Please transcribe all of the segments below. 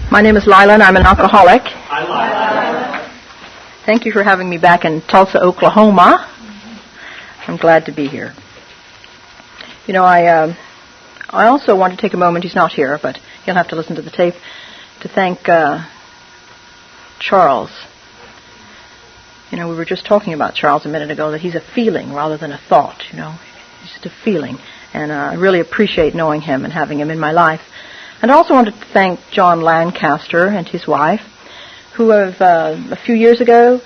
My name is Lila, and I'm an alcoholic. Hi, Lila. Thank you for having me back in Tulsa, Oklahoma. I'm glad to be here. You know, I also want to take a moment, he's not here, but he'll have to listen to the tape, to thank Charles. You know, we were just talking about Charles a minute ago, that he's a feeling rather than a thought, you know. He's just a feeling. And I really appreciate knowing him and having him in my life. And I also wanted to thank John Lancaster and his wife, who have, a few years ago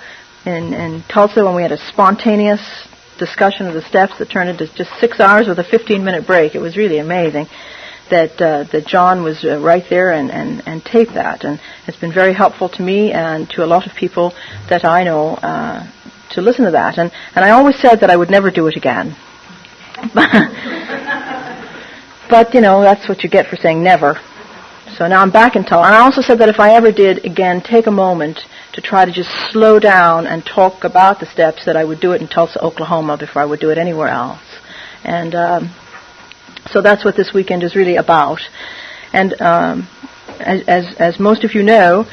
in Tulsa, when we had a spontaneous discussion of the steps that turned into just 6 hours with a 15-minute break. It was really amazing that John was right there and taped that. And it's been very helpful to me and to a lot of people that I know to listen to that. And I always said that I would never do it again. But, you know, that's what you get for saying never. So now I'm back in Tulsa. And I also said that if I ever did, again, take a moment to try to just slow down and talk about the steps, that I would do it in Tulsa, Oklahoma, before I would do it anywhere else. And so that's what this weekend is really about. And as most of you know,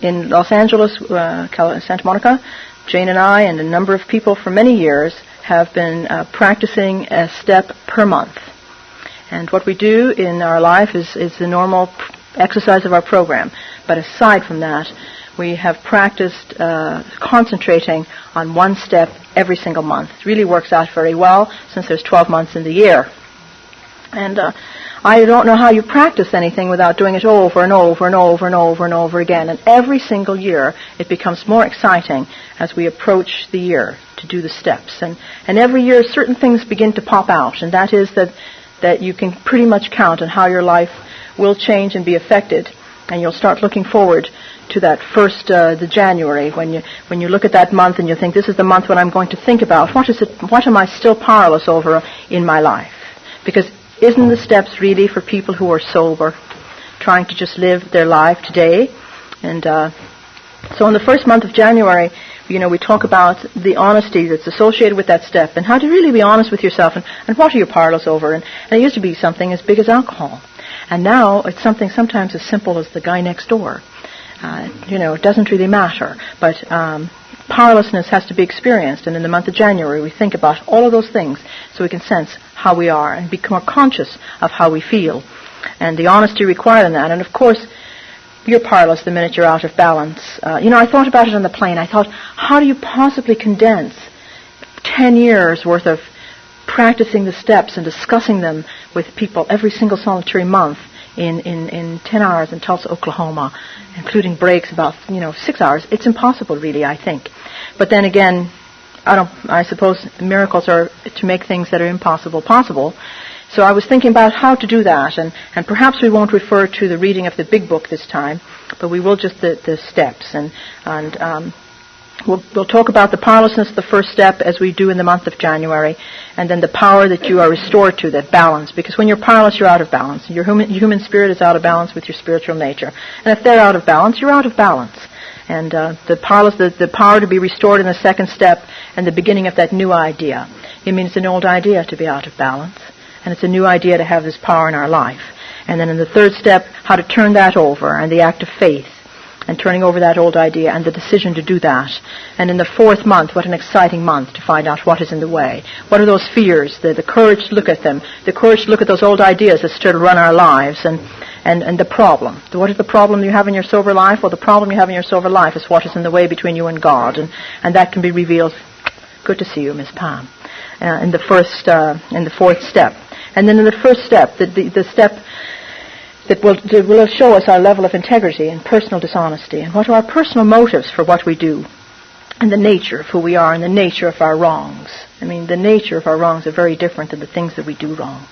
in Los Angeles, Santa Monica, Jane and I and a number of people for many years have been practicing a step per month. And what we do in our life is the normal exercise of our program. But aside from that, we have practiced concentrating on one step every single month. It really works out very well since there's 12 months in the year. And I don't know how you practice anything without doing it over and over and over and over and over again. And every single year it becomes more exciting as we approach the year to do the steps. And every year certain things begin to pop out, and that is that you can pretty much count on how your life will change and be affected. And you'll start looking forward to that first, the January, when you look at that month and you think, this is the month when I'm going to think about what am I still powerless over in my life? Because isn't the steps really for people who are sober, trying to just live their life today? And so in the first month of January, you know, we talk about the honesty that's associated with that step and how to really be honest with yourself and what are you powerless over. And it used to be something as big as alcohol. And now it's something sometimes as simple as the guy next door. You know, it doesn't really matter. But powerlessness has to be experienced. And in the month of January, we think about all of those things so we can sense how we are and become more conscious of how we feel. And the honesty required in that. And, of course, you're powerless the minute you're out of balance. You know, I thought about it on the plane. I thought, how do you possibly condense 10 years' worth of practicing the steps and discussing them with people every single solitary month in 10 hours in Tulsa, Oklahoma, including breaks about, 6 hours? It's impossible, really, I think. But then again, I suppose miracles are to make things that are impossible possible. So I was thinking about how to do that, and perhaps we won't refer to the reading of the big book this time, but we will just the steps, and we'll talk about the powerlessness of the first step as we do in the month of January, and then the power that you are restored to, that balance, because when you're powerless, you're out of balance. Your human spirit is out of balance with your spiritual nature, and if they're out of balance, you're out of balance. And the power to be restored in the second step and the beginning of that new idea. It means an old idea to be out of balance. And it's a new idea to have this power in our life. And then in the third step, how to turn that over, and the act of faith, and turning over that old idea, and the decision to do that. And in the fourth month, what an exciting month to find out what is in the way. What are those fears, the courage to look at them, the courage to look at those old ideas that still run our lives, and the problem. What is the problem you have in your sober life? Well, the problem you have in your sober life is what is in the way between you and God, and that can be revealed. Good to see you, Miss Pam. In the fourth step. And then in the first step, the step that will show us our level of integrity and personal dishonesty, and what are our personal motives for what we do, and the nature of who we are, and the nature of our wrongs. I mean, the nature of our wrongs are very different than the things that we do wrong.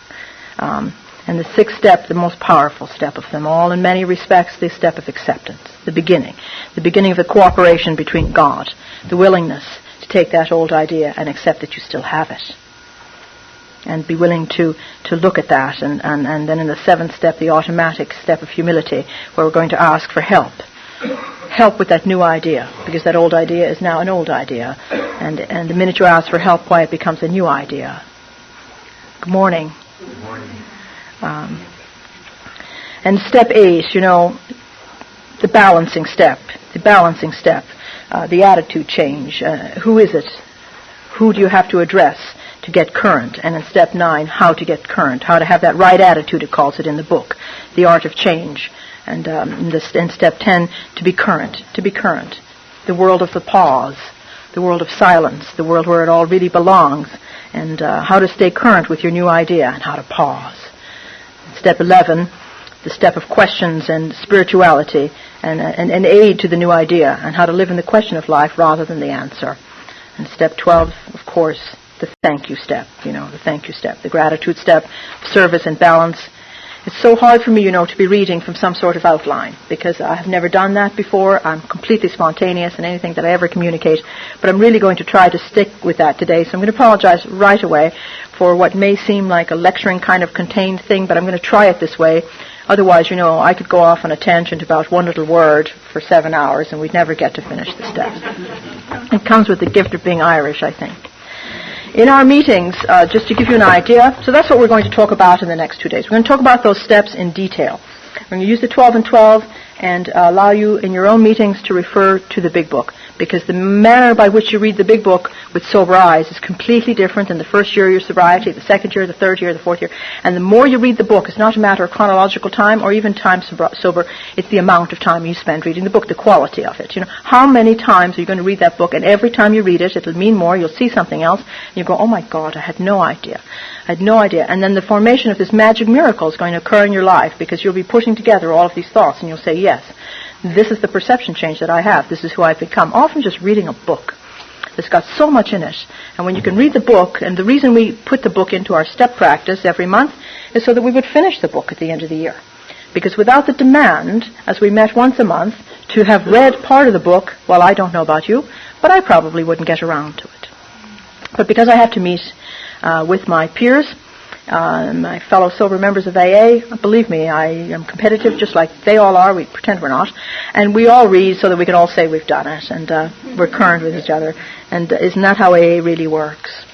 And the sixth step, the most powerful step of them all, in many respects, the step of acceptance, the beginning of the cooperation between God, the willingness to take that old idea and accept that you still have it. And be willing to look at that. And then in the seventh step, the automatic step of humility, where we're going to ask for help. Help with that new idea, because that old idea is now an old idea. And the minute you ask for help, why it becomes a new idea. Good morning. Good morning. And step 8, the balancing step, the attitude change. Who is it? Who do you have to address to get current? And in step 9, how to get current, how to have that right attitude, it calls it in the book, the art of change. And in step 10, to be current, the world of the pause, the world of silence, the world where it all really belongs, and how to stay current with your new idea and how to pause. Step 11, the step of questions and spirituality and aid to the new idea and how to live in the question of life rather than the answer. And step 12, of course, the thank you step, the gratitude step, service and balance. It's so hard for me, to be reading from some sort of outline because I have never done that before. I'm completely spontaneous in anything that I ever communicate, but I'm really going to try to stick with that today. So I'm going to apologize right away for what may seem like a lecturing kind of contained thing, but I'm going to try it this way. Otherwise, I could go off on a tangent about one little word for 7 hours and we'd never get to finish the steps. It comes with the gift of being Irish, I think. In our meetings, just to give you an idea, so that's what we're going to talk about in the next 2 days. We're going to talk about those steps in detail. We're going to use the 12 and 12 and allow you in your own meetings to refer to the big book, because the manner by which you read the big book with sober eyes is completely different than the first year of your sobriety, the second year, the third year, the fourth year. And the more you read the book, it's not a matter of chronological time or even time sober, it's the amount of time you spend reading the book, the quality of it. How many times are you going to read that book? And every time you read it, it'll mean more, you'll see something else, and you go, oh my God, I had no idea. And then the formation of this magic miracle is going to occur in your life because you'll be putting together all of these thoughts and you'll say, yes, this is the perception change that I have. This is who I've become. Often just reading a book that's got so much in it. And when you can read the book, and the reason we put the book into our step practice every month is so that we would finish the book at the end of the year. Because without the demand, as we met once a month, to have read part of the book, well, I don't know about you, but I probably wouldn't get around to it. But because I have to meet with my peers, my fellow sober members of AA, believe me, I am competitive just like they all are. We pretend we're not. And we all read so that we can all say we've done it and we're current with each other. And isn't that how AA really works?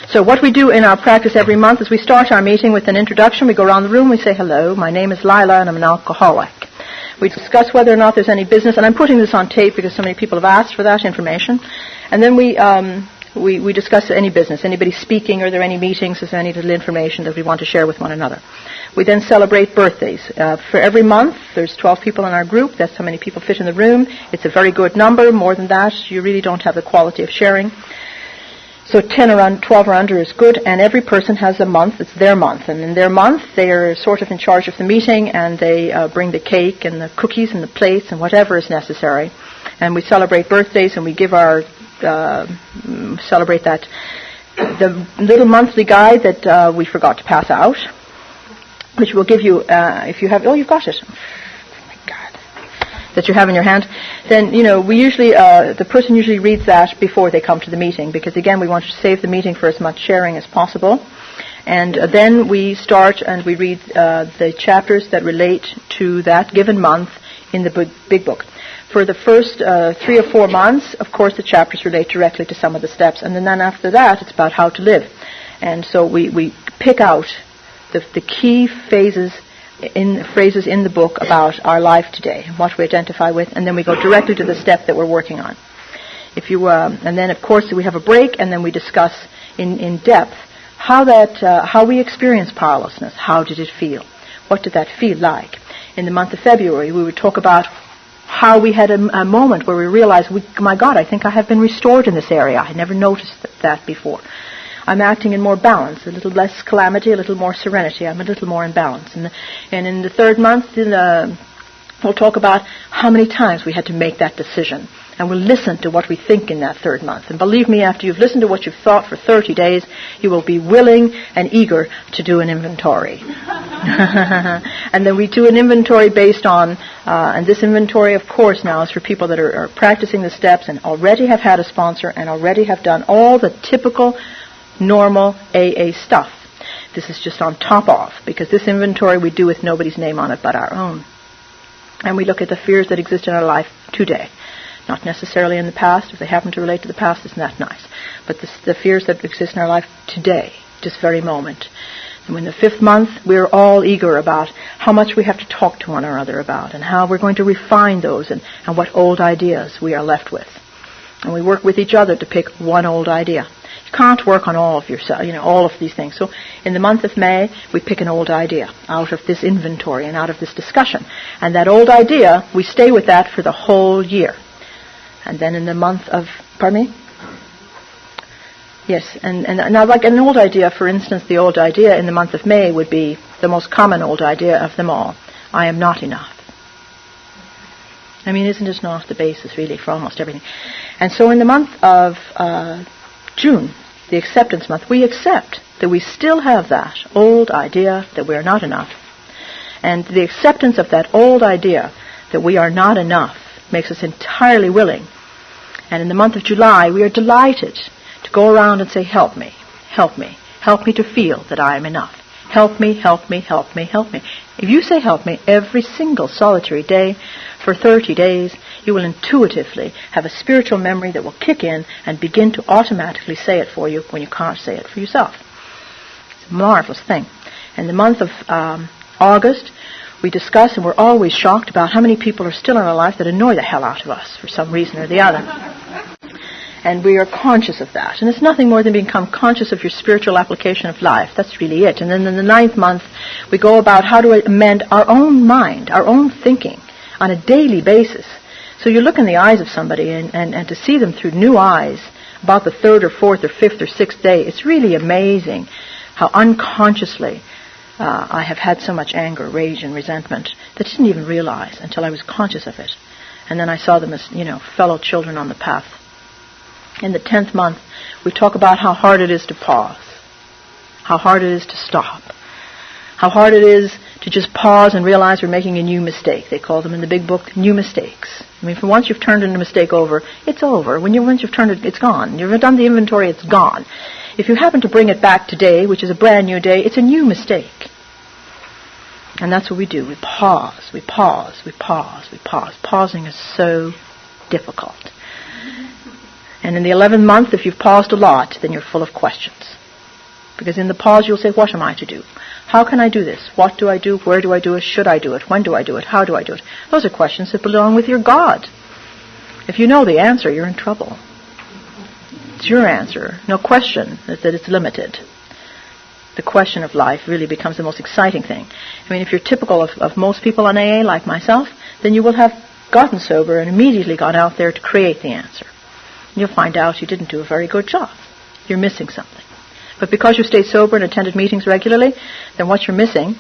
So what we do in our practice every month is we start our meeting with an introduction. We go around the room, we say, hello, my name is Lila and I'm an alcoholic. We discuss whether or not there's any business, and I'm putting this on tape because so many people have asked for that information. And then we discuss any business, anybody speaking, are there any meetings, is there any little information that we want to share with one another. We then celebrate birthdays. For every month, there's 12 people in our group. That's how many people fit in the room. It's a very good number. More than that, you really don't have the quality of sharing. So 10 or 12 or under is good, and every person has a month. It's their month. And in their month, they are sort of in charge of the meeting, and they bring the cake and the cookies and the plates and whatever is necessary. And we celebrate birthdays, and we give our celebrate that. The little monthly guide that we forgot to pass out, which will give you, if you have, you've got it. Oh my God. That you have in your hand. Then, we usually, the person usually reads that before they come to the meeting, because again, we want to save the meeting for as much sharing as possible. And then we start and we read the chapters that relate to that given month in the big book. For the first 3 or 4 months, of course, the chapters relate directly to some of the steps. And then after that, it's about how to live. And so we pick out the key phrases in the book about our life today, what we identify with, and then we go directly to the step that we're working on. And then, of course, we have a break, and then we discuss in depth how we experience powerlessness. How did it feel? What did that feel like? In the month of February, we would talk about how we had a moment where we realized, my God, I think I have been restored in this area. I never noticed that before. I'm acting in more balance, a little less calamity, a little more serenity. I'm a little more in balance. And in the third month, we'll talk about how many times we had to make that decision. And we'll listen to what we think in that third month. And believe me, after you've listened to what you've thought for 30 days, you will be willing and eager to do an inventory. And then we do an inventory based on, and this inventory, of course, now is for people that are practicing the steps and already have had a sponsor and already have done all the typical, normal AA stuff. This is just on top of, because this inventory we do with nobody's name on it but our own. And we look at the fears that exist in our life today. Not necessarily in the past. If they happen to relate to the past, isn't that nice? But the fears that exist in our life today, this very moment. And in the 5th month, we're all eager about how much we have to talk to one another about and how we're going to refine those and what old ideas we are left with. And we work with each other to pick one old idea. You can't work on all of yourself, all of these things. So in the month of May, we pick an old idea out of this inventory and out of this discussion. And that old idea, we stay with that for the whole year. And then in the month of, pardon me? Yes, and now like an old idea, for instance, the old idea in the month of May would be the most common old idea of them all. I am not enough. I mean, isn't it not the basis really for almost everything? And so in the month of June, the acceptance month, we accept that we still have that old idea that we are not enough. And the acceptance of that old idea that we are not enough makes us entirely willing. And in the month of July, we are delighted to go around and say, help me, help me, help me to feel that I am enough. Help me, help me, help me, help me. If you say help me every single solitary day for 30 days, you will intuitively have a spiritual memory that will kick in and begin to automatically say it for you when you can't say it for yourself. It's a marvelous thing. In the month of August, we discuss, and we're always shocked about how many people are still in our life that annoy the hell out of us for some reason or the other. And we are conscious of that. And it's nothing more than become conscious of your spiritual application of life. That's really it. And then in the 9th month, we go about how to amend our own mind, our own thinking on a daily basis. So you look in the eyes of somebody and to see them through new eyes about the 3rd or 4th or 5th or 6th day, it's really amazing how unconsciously I have had so much anger, rage, and resentment that I didn't even realize until I was conscious of it. And then I saw them as, fellow children on the path. In the 10th month, we talk about how hard it is to pause, how hard it is to stop, how hard it is to just pause and realize we're making a new mistake. They call them in the big book new mistakes. I mean, for once you've turned a mistake over, it's over. Once you've turned it, it's gone. You've done the inventory, it's gone. If you happen to bring it back today, which is a brand new day, it's a new mistake. And that's what we do. We pause, we pause, we pause, we pause. Pausing is so difficult. And in the 11th month, if you've paused a lot, then you're full of questions. Because in the pause, you'll say, what am I to do? How can I do this? What do I do? Where do I do it? Should I do it? When do I do it? How do I do it? Those are questions that belong with your God. If you know the answer, you're in trouble. It's your answer. No question that it's limited. The question of life really becomes the most exciting thing. I mean, if you're typical of most people on AA, like myself, then you will have gotten sober and immediately gone out there to create the answer. You'll find out you didn't do a very good job. You're missing something. But because you stayed sober and attended meetings regularly, then what you're missing,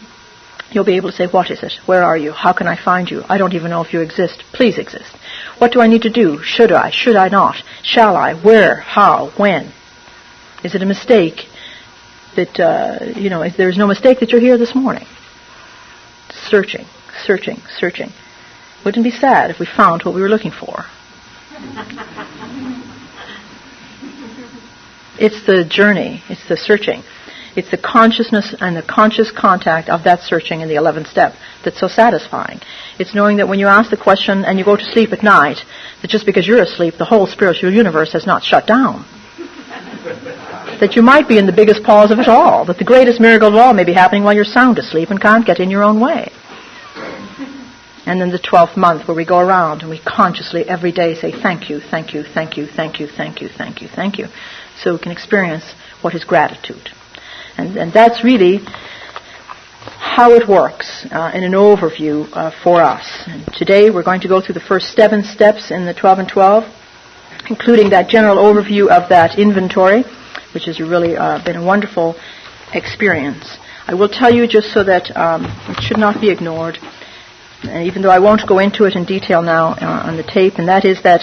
you'll be able to say, what is it? Where are you? How can I find you? I don't even know if you exist. Please exist. What do I need to do? Should I? Should I not? Shall I? Where? How? When? Is it a mistake that, if there's no mistake that you're here this morning? Searching, searching, searching. Wouldn't it be sad if we found what we were looking for? It's the journey. It's the searching. It's the consciousness and the conscious contact of that searching in the 11th step that's so satisfying. It's knowing that when you ask the question and you go to sleep at night, that just because you're asleep, the whole spiritual universe has not shut down. That you might be in the biggest pause of it all. That the greatest miracle of all may be happening while you're sound asleep and can't get in your own way. And then the 12th month where we go around and we consciously every day say thank you, thank you, thank you, thank you, thank you, thank you, thank you. So we can experience what is gratitude. And that's really how it works in an overview for us. And today we're going to go through the first 7 steps in the 12 and 12, including that general overview of that inventory, which has really been a wonderful experience. I will tell you just so that it should not be ignored, even though I won't go into it in detail now on the tape, and that is that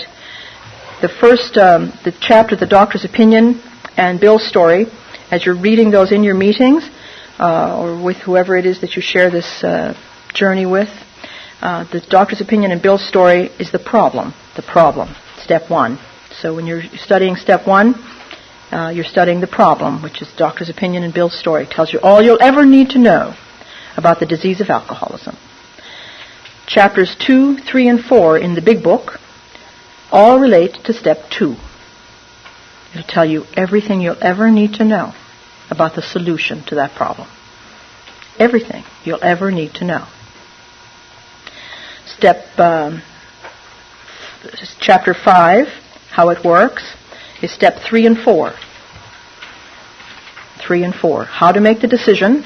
the first, the chapter, The Doctor's Opinion, and Bill's Story, as you're reading those in your meetings, or with whoever it is that you share this journey with, the Doctor's Opinion and Bill's Story is the problem, step 1. So when you're studying step 1, you're studying the problem, which is Doctor's Opinion and Bill's Story. It tells you all you'll ever need to know about the disease of alcoholism. Chapters 2, 3, and 4 in the big book all relate to step 2. It'll tell you everything you'll ever need to know about the solution to that problem. everything you'll ever need to know. Chapter 5, how it works, is step 3 and 4. 3 and 4, how to make the decision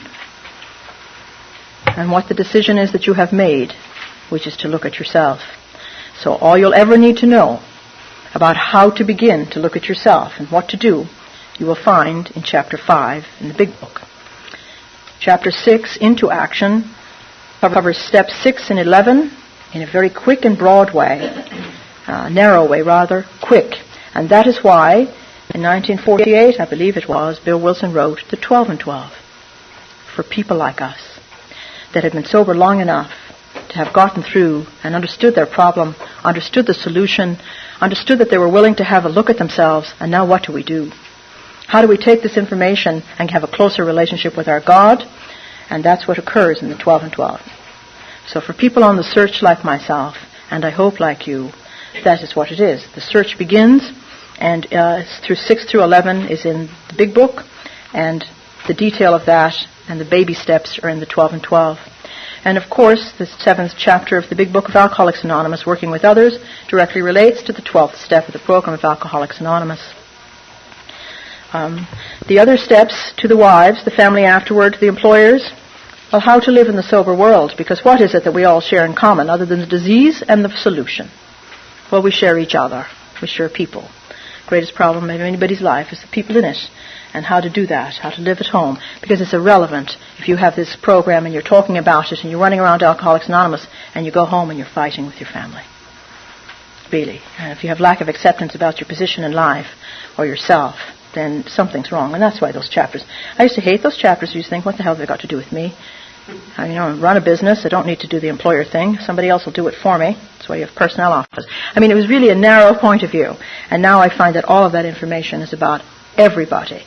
and what the decision is that you have made, which is to look at yourself. So all you'll ever need to know about how to begin to look at yourself and what to do, you will find in Chapter 5 in the Big Book. Chapter 6, Into Action, covers steps 6 and 11 in a very quick and broad way, narrow way rather, quick. And that is why in 1948, I believe it was, Bill Wilson wrote the 12 and 12 for people like us that had been sober long enough to have gotten through and understood their problem, understood the solution, understood that they were willing to have a look at themselves, and now what do we do? How do we take this information and have a closer relationship with our God? And that's what occurs in the 12 and 12. So for people on the search like myself, and I hope like you, that is what it is. The search begins, and through 6 through 11 is in the Big Book, and the detail of that and the baby steps are in the 12 and 12. And of course, the 7th chapter of the Big Book of Alcoholics Anonymous, Working with Others, directly relates to the 12th step of the program of Alcoholics Anonymous. The other steps to the wives, the family afterward, the employers, well, how to live in the sober world, because what is it that we all share in common other than the disease and the solution? Well, we share each other. We share people. Greatest problem in anybody's life is the people in it, and how to do that, how to live at home, because it's irrelevant if you have this program and you're talking about it and you're running around Alcoholics Anonymous and you go home and you're fighting with your family. Really. And if you have lack of acceptance about your position in life or yourself, then something's wrong. And that's why those chapters. I used to hate those chapters. I used to think, what the hell have they got to do with me? I run a business. I don't need to do the employer thing. Somebody else will do it for me. That's why you have personnel office. It was really a narrow point of view. And now I find that all of that information is about everybody.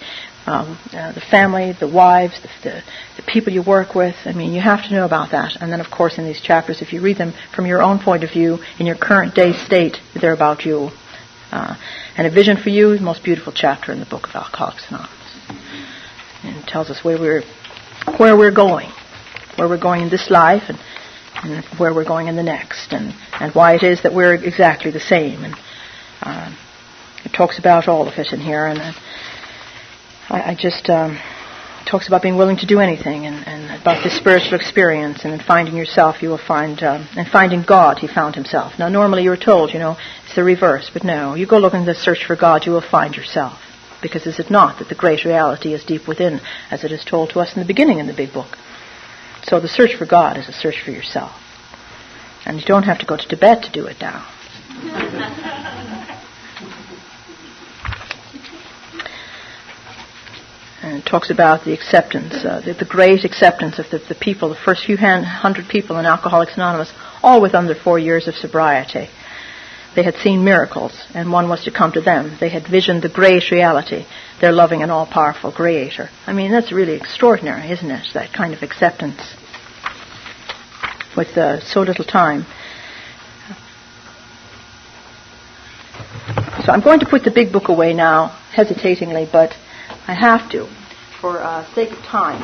The family, the wives, the people you work with. You have to know about that. And then, of course, in these chapters, if you read them from your own point of view, in your current day state, they're about you. And A Vision for You, the most beautiful chapter in the Book of Alcoholics Anonymous. And it tells us where we're going in this life, and where we're going in the next, and why it is that we're exactly the same. And it talks about all of it in here, and I just talks about being willing to do anything, and about this spiritual experience, and in finding yourself you will find, and finding God, he found himself. Now normally you're told, it's the reverse, but no, you go looking to search for God, you will find yourself. Because is it not that the great reality is deep within, as it is told to us in the beginning in the Big Book? So the search for God is a search for yourself. And you don't have to go to Tibet to do it now. And it talks about the acceptance, the great acceptance of the people, the first few 100 people in Alcoholics Anonymous, all with under 4 years of sobriety. They had seen miracles, and one was to come to them. They had visioned the great reality, their loving and all-powerful Creator. That's really extraordinary, isn't it, that kind of acceptance with so little time. So I'm going to put the Big Book away now, hesitatingly, but I have to, for sake of time.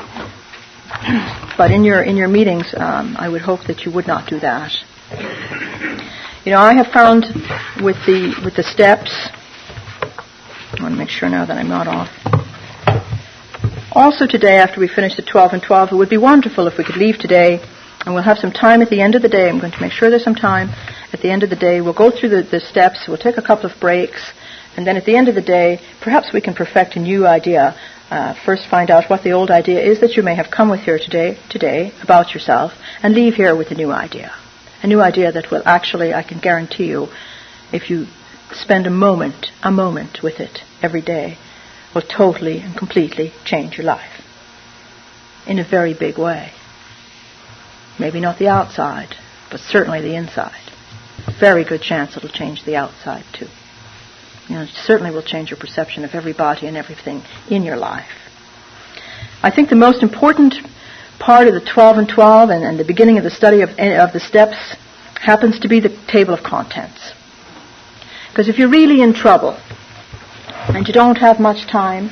But in your meetings, I would hope that you would not do that. I have found with the steps, I want to make sure now that I'm not off. Also today, after we finish the 12 and 12, it would be wonderful if we could leave today, and we'll have some time at the end of the day. I'm going to make sure there's some time at the end of the day. We'll go through the steps, we'll take a couple of breaks, and then at the end of the day, perhaps we can perfect a new idea. First find out what the old idea is that you may have come with here today about yourself, and leave here with a new idea. A new idea that will actually, I can guarantee you, if you spend a moment with it every day, will totally and completely change your life. In a very big way. Maybe not the outside, but certainly the inside. Very good chance it'll change the outside too. It certainly will change your perception of everybody and everything in your life. I think the most important part of the 12 and 12 and the beginning of the study of the steps happens to be the table of contents. Because if you're really in trouble and you don't have much time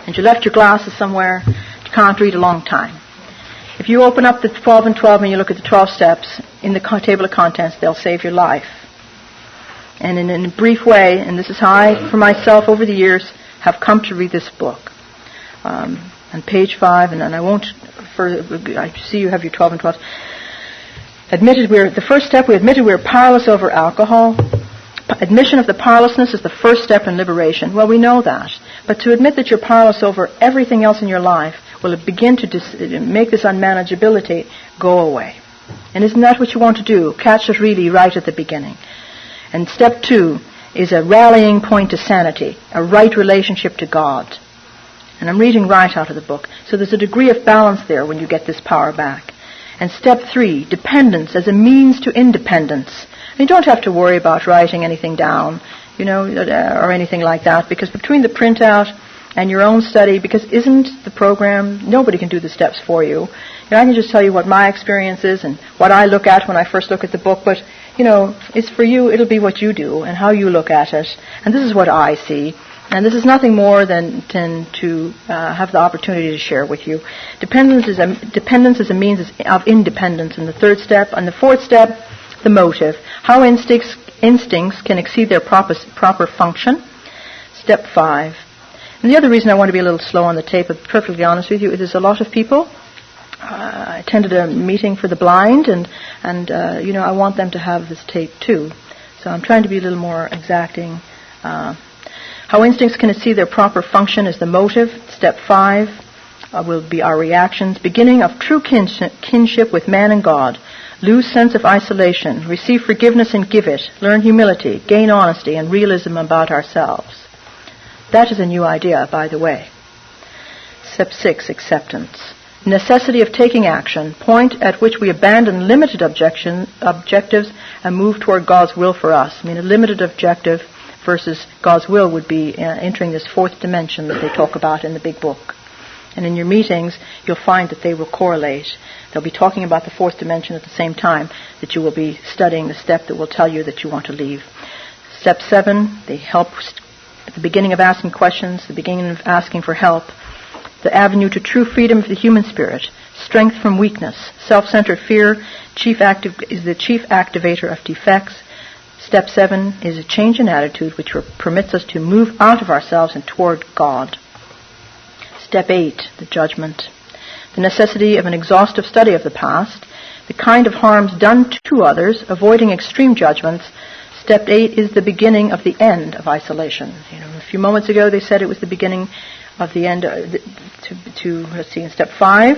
and you left your glasses somewhere, you can't read a long time. If you open up the 12 and 12 and you look at the 12 steps in the table of contents, they'll save your life. And in a brief way, and this is how I, for myself over the years, have come to read this book. On page 5, and I won't, I see you have your 12 and 12. The first step, we admitted we're powerless over alcohol. Admission of the powerlessness is the first step in liberation. Well, we know that. But to admit that you're powerless over everything else in your life will begin to make this unmanageability go away. And isn't that what you want to do? Catch it really right at the beginning. And step 2 is a rallying point to sanity, a right relationship to God. And I'm reading right out of the book. So there's a degree of balance there when you get this power back. And step 3, dependence as a means to independence. You don't have to worry about writing anything down, or anything like that, because between the printout and your own study, because isn't the program, nobody can do the steps for you. I can just tell you what my experience is and what I look at when I first look at the book, but, it's for you, it'll be what you do and how you look at it. And this is what I see. And this is nothing more than to have the opportunity to share with you. Dependence is a means of independence in the third step. And the fourth step, the motive. How instincts can exceed their proper function. Step 5. And the other reason I want to be a little slow on the tape, to be perfectly honest with you, is there's a lot of people. I attended a meeting for the blind, and I want them to have this tape too. So I'm trying to be a little more exacting. How instincts can exceed their proper function is the motive. Step 5 will be our reactions. Beginning of true kinship with man and God. Lose sense of isolation. Receive forgiveness and give it. Learn humility. Gain honesty and realism about ourselves. That is a new idea, by the way. Step 6, acceptance. Necessity of taking action. Point at which we abandon limited objectives and move toward God's will for us. A limited objective versus God's will would be entering this fourth dimension that they talk about in the big book. And in your meetings, you'll find that they will correlate. They'll be talking about the fourth dimension at the same time that you will be studying the step that will tell you that you want to leave. Step 7, they help at the beginning of asking questions, the beginning of asking for help. The avenue to true freedom of the human spirit. Strength from weakness. Self-centered fear is the chief activator of defects. Step 7 is a change in attitude which permits us to move out of ourselves and toward God. Step 8, the judgment. The necessity of an exhaustive study of the past, the kind of harms done to others, avoiding extreme judgments. Step 8 is the beginning of the end of isolation. A few moments ago they said it was the beginning of the end in step 5,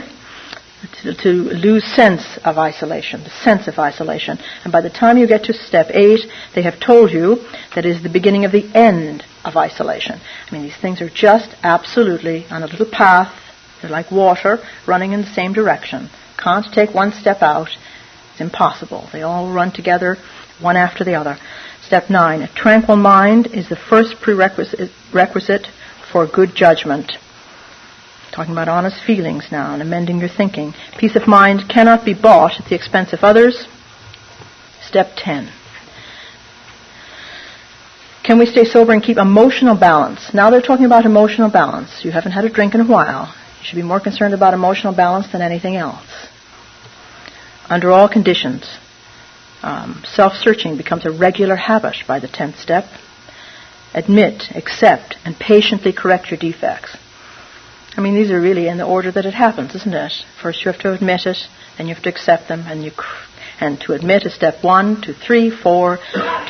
to lose sense of isolation, the sense of isolation. And by the time you get to step 8, they have told you that it is the beginning of the end of isolation. These things are just absolutely on a little path. They're like water running in the same direction. Can't take one step out. It's impossible. They all run together, one after the other. Step 9, a tranquil mind is the first prerequisite for good judgment. Talking about honest feelings now and amending your thinking. Peace of mind cannot be bought at the expense of others. Step 10. Can we stay sober and keep emotional balance? Now they're talking about emotional balance. You haven't had a drink in a while. You should be more concerned about emotional balance than anything else. Under all conditions, self-searching becomes a regular habit by the 10th step. Admit, accept, and patiently correct your defects. These are really in the order that it happens, isn't it? First you have to admit it, then you have to accept them, and to admit is step 1, 2, 3, 4,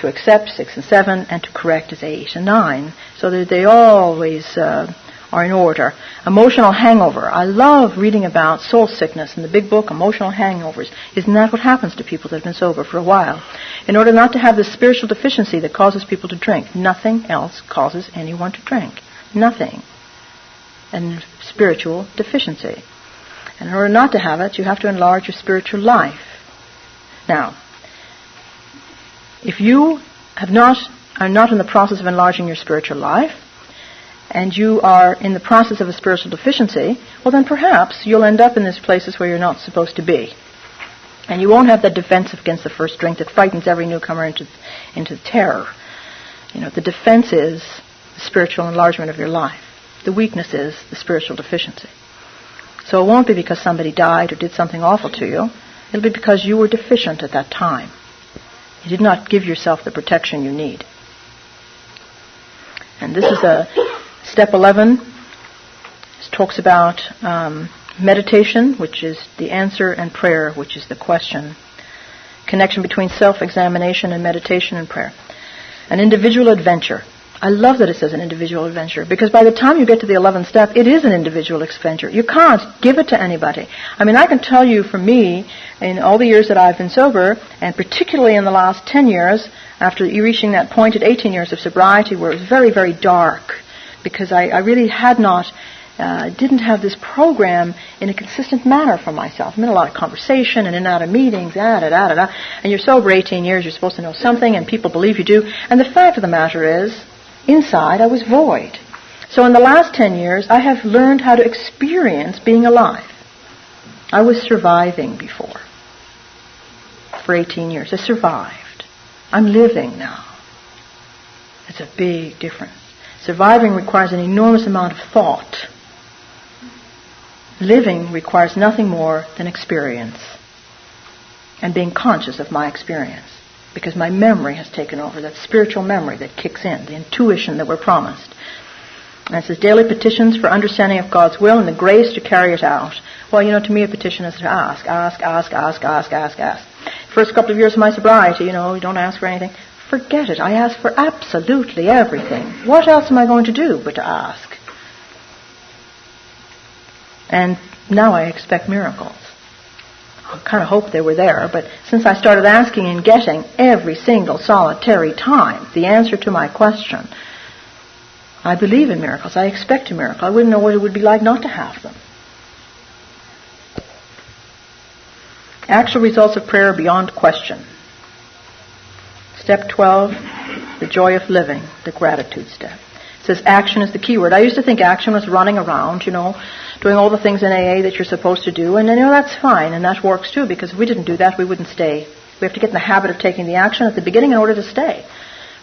to accept 6 and 7, and to correct is 8 and 9. So that they always are in order. Emotional hangover. I love reading about soul sickness in the big book, Emotional Hangovers. Isn't that what happens to people that have been sober for a while? In order not to have the spiritual deficiency that causes people to drink. Nothing else causes anyone to drink. Nothing. And spiritual deficiency. And in order not to have it, you have to enlarge your spiritual life. Now, if you are not in the process of enlarging your spiritual life, and you are in the process of a spiritual deficiency, well then perhaps you'll end up in these places where you're not supposed to be. And you won't have that defense against the first drink that frightens every newcomer into terror. The defense is the spiritual enlargement of your life. The weakness is the spiritual deficiency. So it won't be because somebody died or did something awful to you. It'll be because you were deficient at that time. You did not give yourself the protection you need. And this is step 11. It talks about meditation, which is the answer, and prayer, which is the question. Connection between self-examination and meditation and prayer. An individual adventure. I love that it says an individual adventure, because by the time you get to the 11th step, it is an individual adventure. You can't give it to anybody. I mean, I can tell you for me, in all the years that I've been sober, and particularly in the last 10 years, after reaching that point at 18 years of sobriety, where it was very, very dark, because I really didn't have this program in a consistent manner for myself. I'm in a lot of conversation and in and out of meetings, and you're sober 18 years, you're supposed to know something, and people believe you do. And the fact of the matter is, inside I was void. So in the last 10 years, I have learned how to experience being alive. I was surviving before. For 18 years. I survived. I'm living now. It's a big difference. Surviving requires an enormous amount of thought. Living requires nothing more than experience and being conscious of my experience, because my memory has taken over, that spiritual memory that kicks in, the intuition that we're promised. And it says daily petitions for understanding of God's will and the grace to carry it out. Well, to me a petition is to ask. First couple of years of my sobriety, you don't ask for anything. Forget it. I ask for absolutely everything. What else am I going to do but to ask? And now I expect miracles. I kind of hoped they were there, but since I started asking and getting every single solitary time the answer to my question, I believe in miracles. I expect a miracle. I wouldn't know what it would be like not to have them. Actual results of prayer beyond question. Step 12, the joy of living, the gratitude step. It says action is the key word. I used to think action was running around, doing all the things in AA that you're supposed to do, and that's fine, and that works too, because if we didn't do that, we wouldn't stay. We have to get in the habit of taking the action at the beginning in order to stay.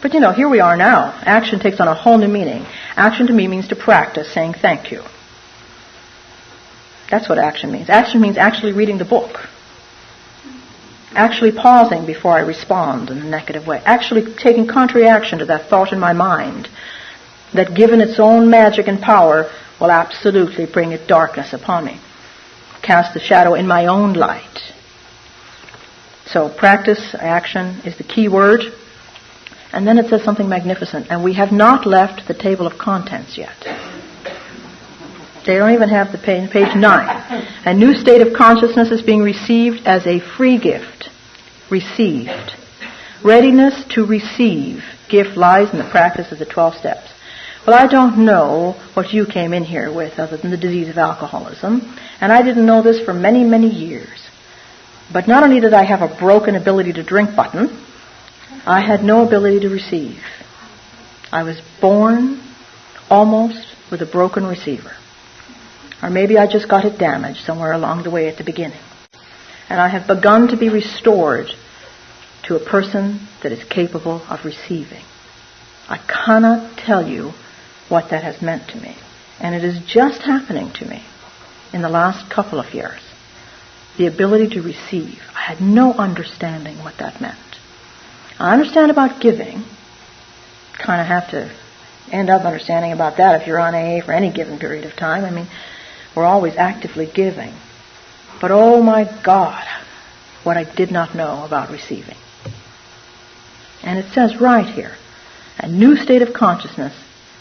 But here we are now. Action takes on a whole new meaning. Action to me means to practice saying thank you. That's what action means. Action means actually reading the book. Actually pausing before I respond in a negative way. Actually taking contrary action to that thought in my mind that, given its own magic and power, will absolutely bring its darkness upon me. Cast the shadow in my own light. So practice, action is the key word. And then it says something magnificent. And we have not left the table of contents yet. They don't even have the page 9. A new state of consciousness is being received as a free gift. Received. Readiness to receive gift lies in the practice of the 12 steps. Well, I don't know what you came in here with other than the disease of alcoholism, and I didn't know this for many, many years. But not only did I have a broken ability to drink button, I had no ability to receive. I was born almost with a broken receiver. Or maybe I just got it damaged somewhere along the way at the beginning. And I have begun to be restored to a person that is capable of receiving. I cannot tell you what that has meant to me. And it is just happening to me in the last couple of years. The ability to receive. I had no understanding what that meant. I understand about giving. Kind of have to end up understanding about that if you're on AA for any given period of time. I mean, we're always actively giving. But oh my God, what I did not know about receiving. And it says right here, a new state of consciousness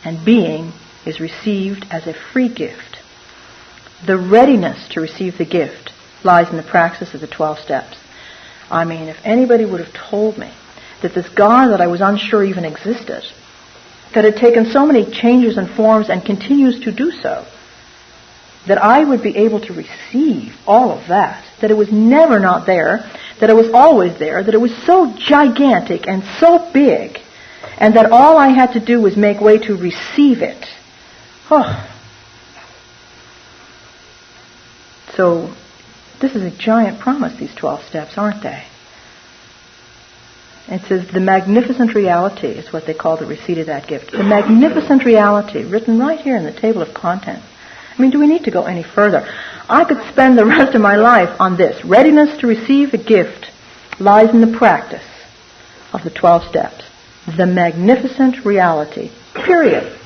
and being is received as a free gift. The readiness to receive the gift lies in the practice of the 12 steps. I mean, if anybody would have told me that this God that I was unsure even existed, that had taken so many changes and forms and continues to do so, that I would be able to receive all of that it was never not there, that it was always there, that it was so gigantic and so big, and that all I had to do was make way to receive it. Oh. So, this is a giant promise, these 12 steps, aren't they? It says, the magnificent reality is what they call the receipt of that gift. The magnificent reality, written right here in the table of contents. I mean, do we need to go any further? I could spend the rest of my life on this. Readiness to receive a gift lies in the practice of the 12 steps. The magnificent reality. Period.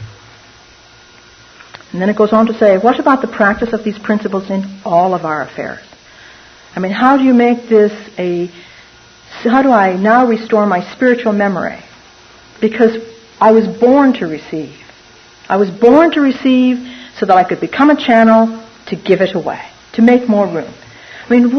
And then it goes on to say, what about the practice of these principles in all of our affairs? I mean, how do you make this how do I now restore my spiritual memory? Because I was born to receive. I was born to receive so that I could become a channel to give it away, to make more room. I mean,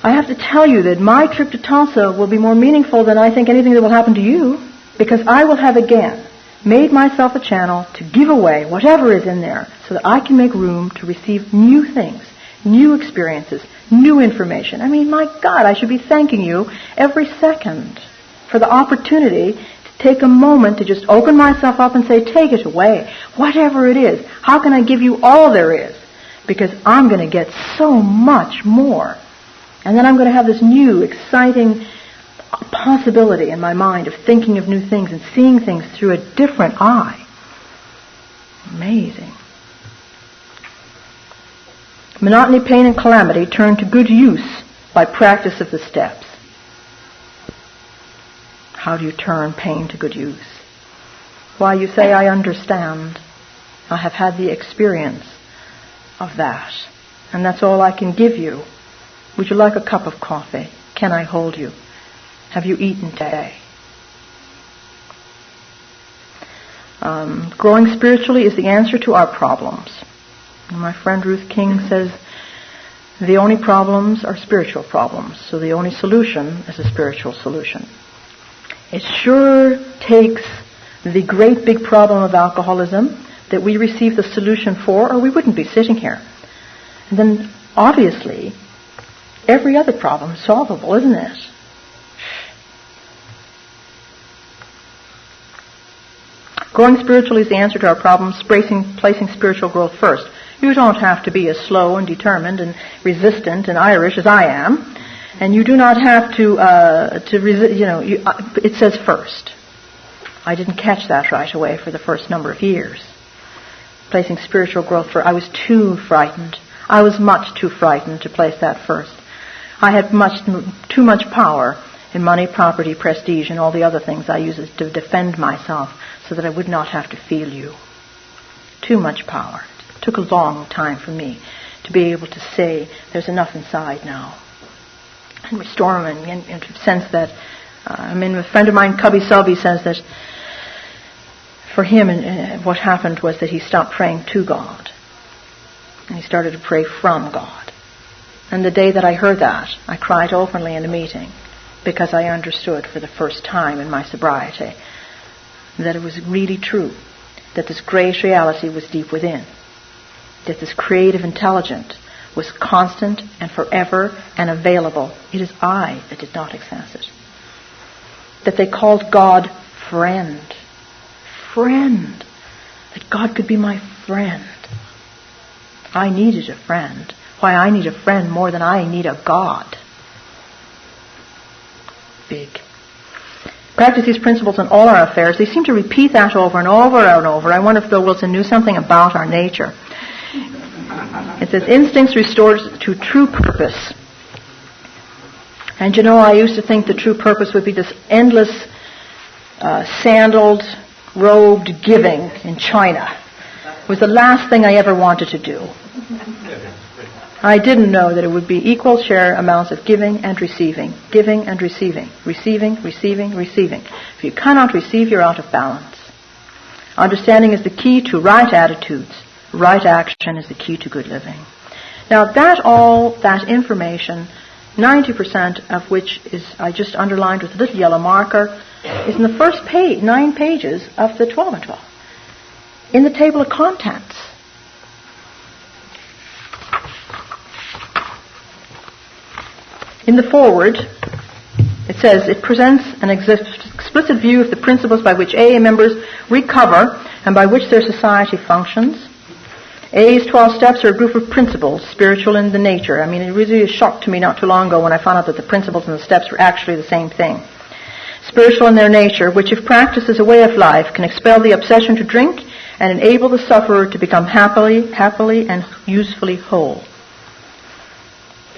I have to tell you that my trip to Tulsa will be more meaningful than I think anything that will happen to you, because I will have again made myself a channel to give away whatever is in there so that I can make room to receive new things, new experiences, new information. I mean, my God, I should be thanking you every second for the opportunity to take a moment to just open myself up and say, take it away, whatever it is. How can I give you all there is? Because I'm going to get so much more. And then I'm going to have this new, exciting possibility in my mind of thinking of new things and seeing things through a different eye. Amazing. Monotony, pain, and calamity turn to good use by practice of the steps. How do you turn pain to good use? Why, you say, I understand. I have had the experience of that. And that's all I can give you. Would you like a cup of coffee? Can I hold you? Have you eaten today? Growing spiritually is the answer to our problems. And my friend Ruth King says, the only problems are spiritual problems, so the only solution is a spiritual solution. It sure takes the great big problem of alcoholism that we receive the solution for, or we wouldn't be sitting here. And then, obviously, every other problem is solvable, isn't it? Growing spiritually is the answer to our problems, placing spiritual growth first. You don't have to be as slow and determined and resistant and Irish as I am. And you do not have to resist, it says first. I didn't catch that right away for the first number of years. Placing spiritual growth first. I was too frightened. I was much too frightened to place that first. I had too much power in money, property, prestige, and all the other things I use to defend myself so that I would not have to feel you. Too much power. It took a long time for me to be able to say, there's enough inside now. And restore them and to sense that, a friend of mine, Cubby Selby, says that for him what happened was that he stopped praying to God. And he started to pray from God. And the day that I heard that, I cried openly in a meeting because I understood for the first time in my sobriety that it was really true, that this great reality was deep within, that this creative intelligence was constant and forever and available. It is I that did not access it. That they called God friend. Friend. That God could be my friend. I needed a friend. Why, I need a friend more than I need a God. Big. Practice these principles in all our affairs. They seem to repeat that over and over and over. I wonder if Bill Wilson knew something about our nature. It says, instincts restored to true purpose. And I used to think the true purpose would be this endless, sandaled, robed giving in China. It was the last thing I ever wanted to do. I didn't know that it would be equal share amounts of giving and receiving, receiving, receiving, receiving. If you cannot receive, you're out of balance. Understanding is the key to right attitudes. Right action is the key to good living. Now that information, 90% of which is, I just underlined with a little yellow marker, is in the first 9 pages of the 12 and 12. In the table of contents. In the foreword, it says, it presents an explicit view of the principles by which AA members recover and by which their society functions. AA's 12 steps are a group of principles, spiritual in the nature. It really a shock to me not too long ago when I found out that the principles and the steps were actually the same thing. Spiritual in their nature, which if practiced as a way of life, can expel the obsession to drink, and enable the sufferer to become happily and usefully whole.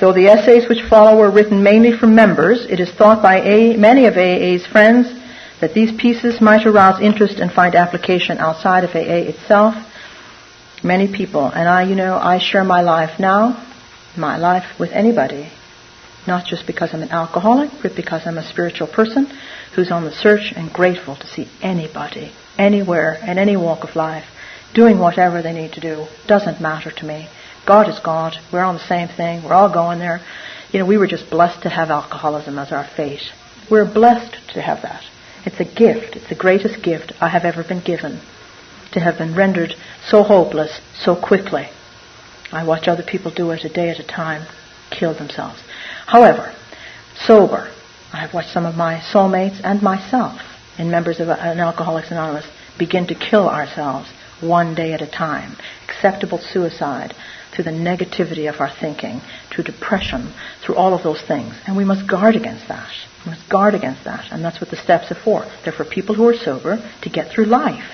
Though the essays which follow were written mainly for members, it is thought by many of AA's friends that these pieces might arouse interest and find application outside of AA itself. Many people, and I share my life now, my life with anybody, not just because I'm an alcoholic, but because I'm a spiritual person who's on the search and grateful to see anybody, anywhere, in any walk of life, doing whatever they need to do. Doesn't matter to me. God is God. We're on the same thing. We're all going there. We were just blessed to have alcoholism as our fate. We're blessed to have that. It's a gift. It's the greatest gift I have ever been given, to have been rendered so hopeless so quickly. I watch other people do it a day at a time, kill themselves. However, sober, I have watched some of my soulmates and myself, in members of an Alcoholics Anonymous, begin to kill ourselves one day at a time. Acceptable suicide, through the negativity of our thinking, through depression, through all of those things. And we must guard against that. We must guard against that. And that's what the steps are for. They're for people who are sober to get through life.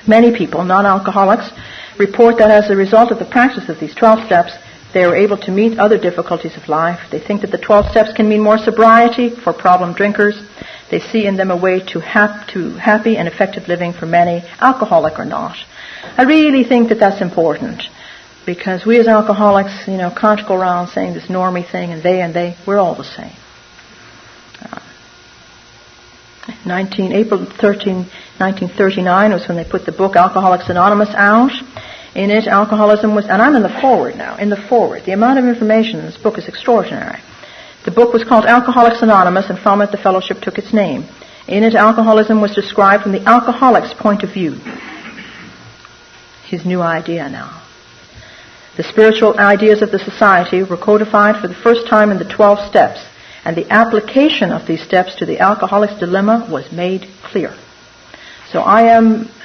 Many people, non-alcoholics, report that as a result of the practice of these 12 steps, they were able to meet other difficulties of life. They think that the 12 steps can mean more sobriety for problem drinkers. They see in them a way to happy and effective living for many, alcoholic or not. I really think that that's important, because we as alcoholics, can't go around saying this normie thing and they, we're all the same. April 13, 1939 was when they put the book Alcoholics Anonymous out. In it, alcoholism was, and I'm in the forward now, the amount of information in this book is extraordinary. The book was called Alcoholics Anonymous, and from it the fellowship took its name. In it, alcoholism was described from the alcoholic's point of view. His new idea now. The spiritual ideas of the society were codified for the first time in the 12 steps, and the application of these steps to the alcoholic's dilemma was made clear. So I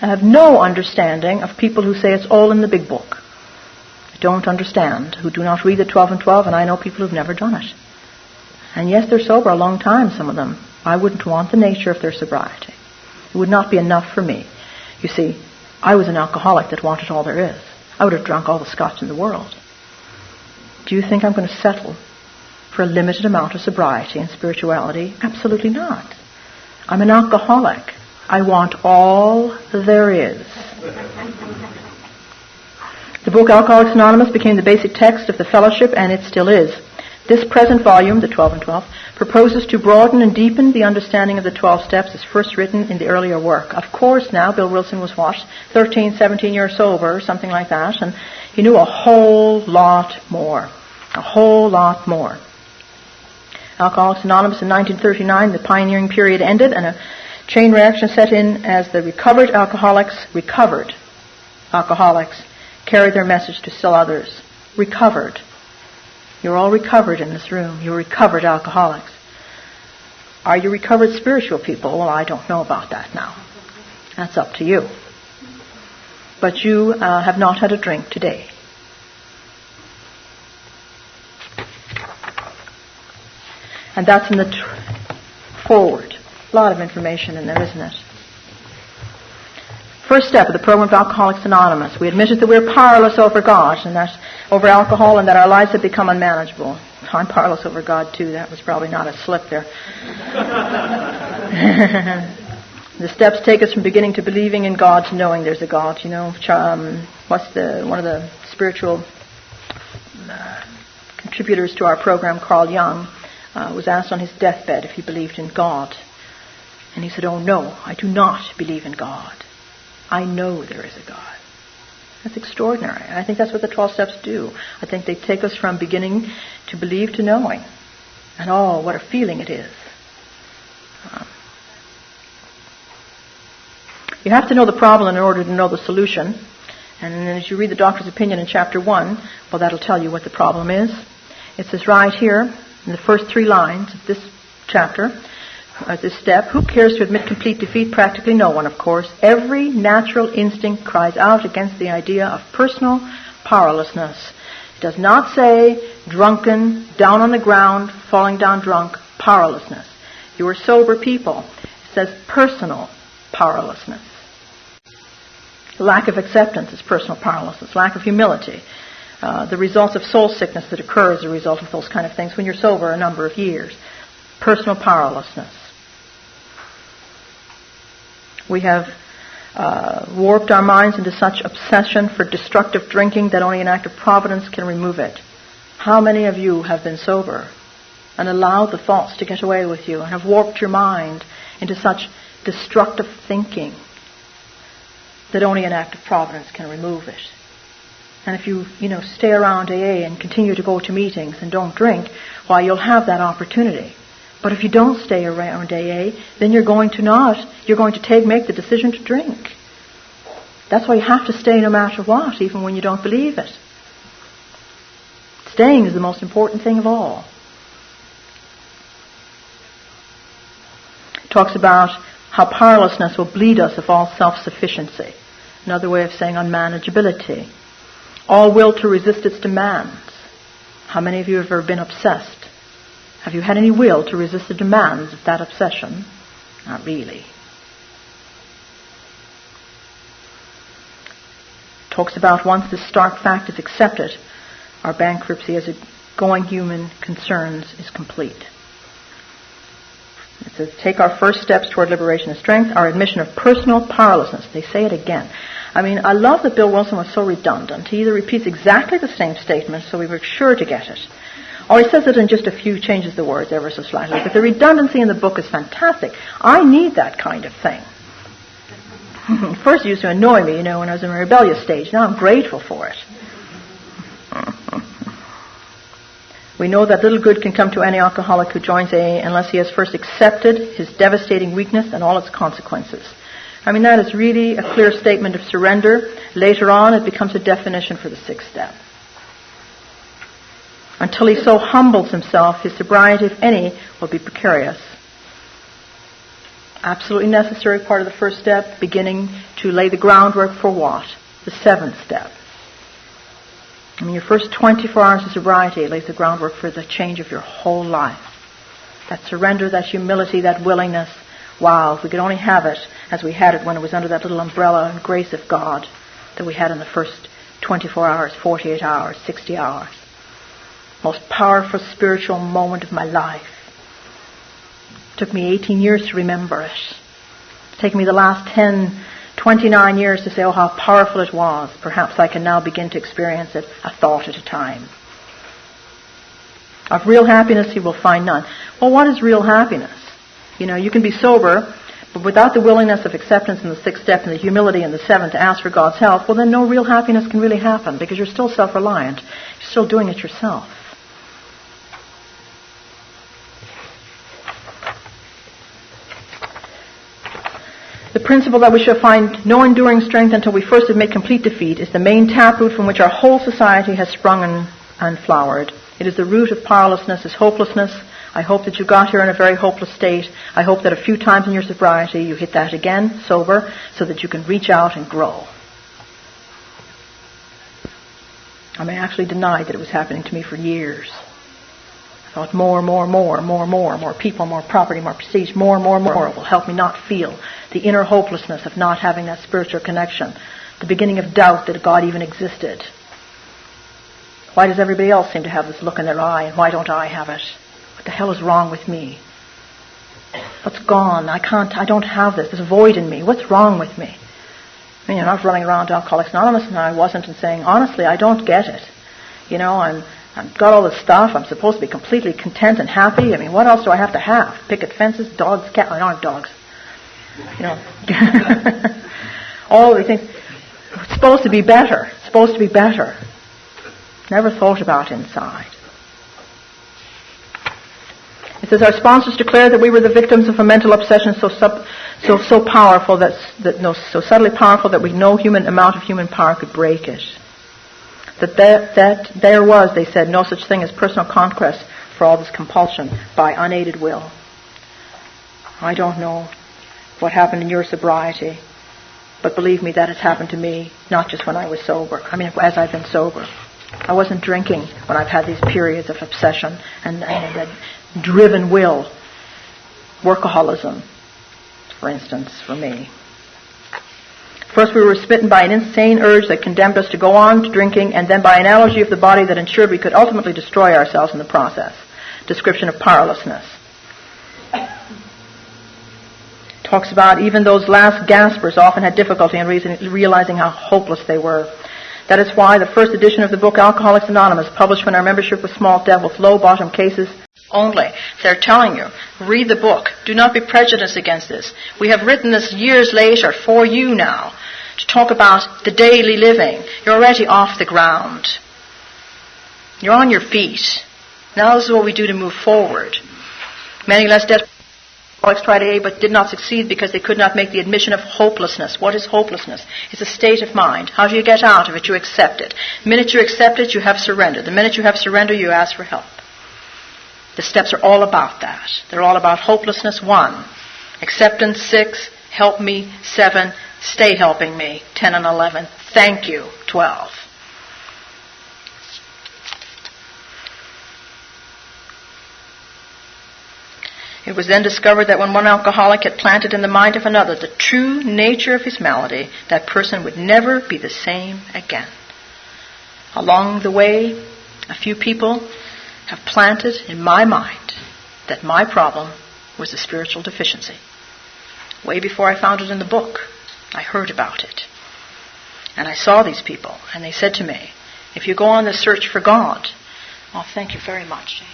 have no understanding of people who say it's all in the big book. I don't understand, who do not read the 12 and 12, and I know people who've never done it. And yes, they're sober a long time, some of them. I wouldn't want the nature of their sobriety. It would not be enough for me. You see, I was an alcoholic that wanted all there is. I would have drunk all the scotch in the world. Do you think I'm going to settle for a limited amount of sobriety and spirituality? Absolutely not. I'm an alcoholic. I want all there is. The book Alcoholics Anonymous became the basic text of the fellowship, and it still is. This present volume, the 12 and 12, proposes to broaden and deepen the understanding of the 12 steps as first written in the earlier work. Of course, now, Bill Wilson was 13, 17 years sober, something like that, and he knew a whole lot more. A whole lot more. Alcoholics Anonymous in 1939, the pioneering period ended, and a chain reaction set in as the recovered alcoholics carried their message to still others. Recovered. You're all recovered in this room. You're recovered alcoholics. Are you recovered spiritual people? Well, I don't know about that now. That's up to you. But you have not had a drink today. And that's in the forward. A lot of information in there, isn't it? First step of the program of Alcoholics Anonymous. We admitted that we're powerless over God, and that over alcohol, and that our lives have become unmanageable. I'm powerless over God, too. That was probably not a slip there. The steps take us from beginning to believing in God to knowing there's a God. One of the spiritual contributors to our program, Carl Jung, was asked on his deathbed if he believed in God. And he said, "Oh no, I do not believe in God. I know there is a God." That's extraordinary. And I think that's what the 12 steps do. I think they take us from beginning to believe to knowing. And oh, what a feeling it is. You have to know the problem in order to know the solution. And then as you read the doctor's opinion in chapter 1, well, that'll tell you what the problem is. It says right here, in the first 3 lines of this chapter, this step, who cares to admit complete defeat? Practically no one, of course. Every natural instinct cries out against the idea of personal powerlessness. It does not say drunken, down on the ground, falling down drunk, powerlessness. You are sober people. It says personal powerlessness. Lack of acceptance is personal powerlessness. Lack of humility. The results of soul sickness that occur as a result of those kind of things when you're sober a number of years. Personal powerlessness. We have warped our minds into such obsession for destructive drinking that only an act of providence can remove it. How many of you have been sober and allowed the thoughts to get away with you and have warped your mind into such destructive thinking that only an act of providence can remove it? And if you stay around AA and continue to go to meetings and don't drink, why, you'll have that opportunity. But if you don't stay around AA, then you're going to make the decision to drink. That's why you have to stay no matter what, even when you don't believe it. Staying is the most important thing of all. It talks about how powerlessness will bleed us of all self-sufficiency. Another way of saying unmanageability. All will to resist its demands. How many of you have ever been obsessed? Have you had any will to resist the demands of that obsession? Not really. Talks about once this stark fact is accepted, our bankruptcy as a going human concerns is complete. It says, take our first steps toward liberation and strength, our admission of personal powerlessness. They say it again. I mean, I love that Bill Wilson was so redundant. He either repeats exactly the same statement, so we were sure to get it, or he says it in just a few, changes the words ever so slightly. But the redundancy in the book is fantastic. I need that kind of thing. First it used to annoy me, when I was in a rebellious stage. Now I'm grateful for it. We know that little good can come to any alcoholic who joins AA unless he has first accepted his devastating weakness and all its consequences. I mean, that is really a clear statement of surrender. Later on, it becomes a definition for the sixth step. Until he so humbles himself, his sobriety, if any, will be precarious. Absolutely necessary part of the first step, beginning to lay the groundwork for what? The seventh step. I mean, your first 24 hours of sobriety lays the groundwork for the change of your whole life. That surrender, that humility, that willingness. Wow, if we could only have it as we had it when it was under that little umbrella and grace of God that we had in the first 24 hours, 48 hours, 60 hours. Most powerful spiritual moment of my life. It took me 18 years to remember it. It's taken me the last 29 years to say, oh, how powerful it was. Perhaps I can now begin to experience it a thought at a time. Of real happiness he will find none. Well, what is real happiness? You can be sober, but without the willingness of acceptance in the sixth step and the humility in the seventh to ask for God's help, well, then no real happiness can really happen because you're still self-reliant. You're still doing it yourself. The principle that we shall find no enduring strength until we first admit complete defeat is the main taproot from which our whole society has sprung and flowered. It is the root of powerlessness, is hopelessness. I hope that you got here in a very hopeless state. I hope that a few times in your sobriety you hit that again, sober, so that you can reach out and grow. I actually denied that it was happening to me for years. I thought more people, more property, more prestige, more will help me not feel the inner hopelessness of not having that spiritual connection, the beginning of doubt that God even existed. Why does everybody else seem to have this look in their eye, and why don't I have it? What the hell is wrong with me? What's gone? I don't have this. There's a void in me. What's wrong with me? I was running around to Alcoholics Anonymous, and I wasn't, and saying, honestly, I don't get it. I've got all this stuff. I'm supposed to be completely content and happy. What else do I have to have? Picket fences, dogs, cats. I don't have dogs. All these things. It's supposed to be better. It's supposed to be better. Never thought about inside. It says our sponsors declared that we were the victims of a mental obsession so powerful so subtly powerful that no human amount of human power could break it. That there was, they said, no such thing as personal conquest for all this compulsion by unaided will. I don't know what happened in your sobriety, but believe me, that has happened to me, not just when I was sober. As I've been sober. I wasn't drinking when I've had these periods of obsession and that driven will, workaholism, for instance, for me. First we were smitten by an insane urge that condemned us to go on to drinking, and then by an allergy of the body that ensured we could ultimately destroy ourselves in the process. Description of powerlessness. Talks about even those last gaspers often had difficulty in realizing how hopeless they were. That is why the first edition of the book Alcoholics Anonymous, published when our membership was small, dealt with low-bottom cases only. They're telling you, read the book. Do not be prejudiced against this. We have written this years later for you now to talk about the daily living. You're already off the ground. You're on your feet. Now this is what we do to move forward. Many less desperate alcoholics tried AA but did not succeed because they could not make the admission of hopelessness. What is hopelessness? It's a state of mind. How do you get out of it? You accept it. The minute you accept it, you have surrender. The minute you have surrender, you ask for help. The steps are all about that. They're all about hopelessness, 1. Acceptance, 6. Help me, 7. Stay helping me, 10 and 11. Thank you, 12. It was then discovered that when one alcoholic had planted in the mind of another the true nature of his malady, that person would never be the same again. Along the way, a few people have planted in my mind that my problem was a spiritual deficiency. Way before I found it in the book, I heard about it. And I saw these people, and they said to me, if you go on the search for God, oh, thank you very much, James.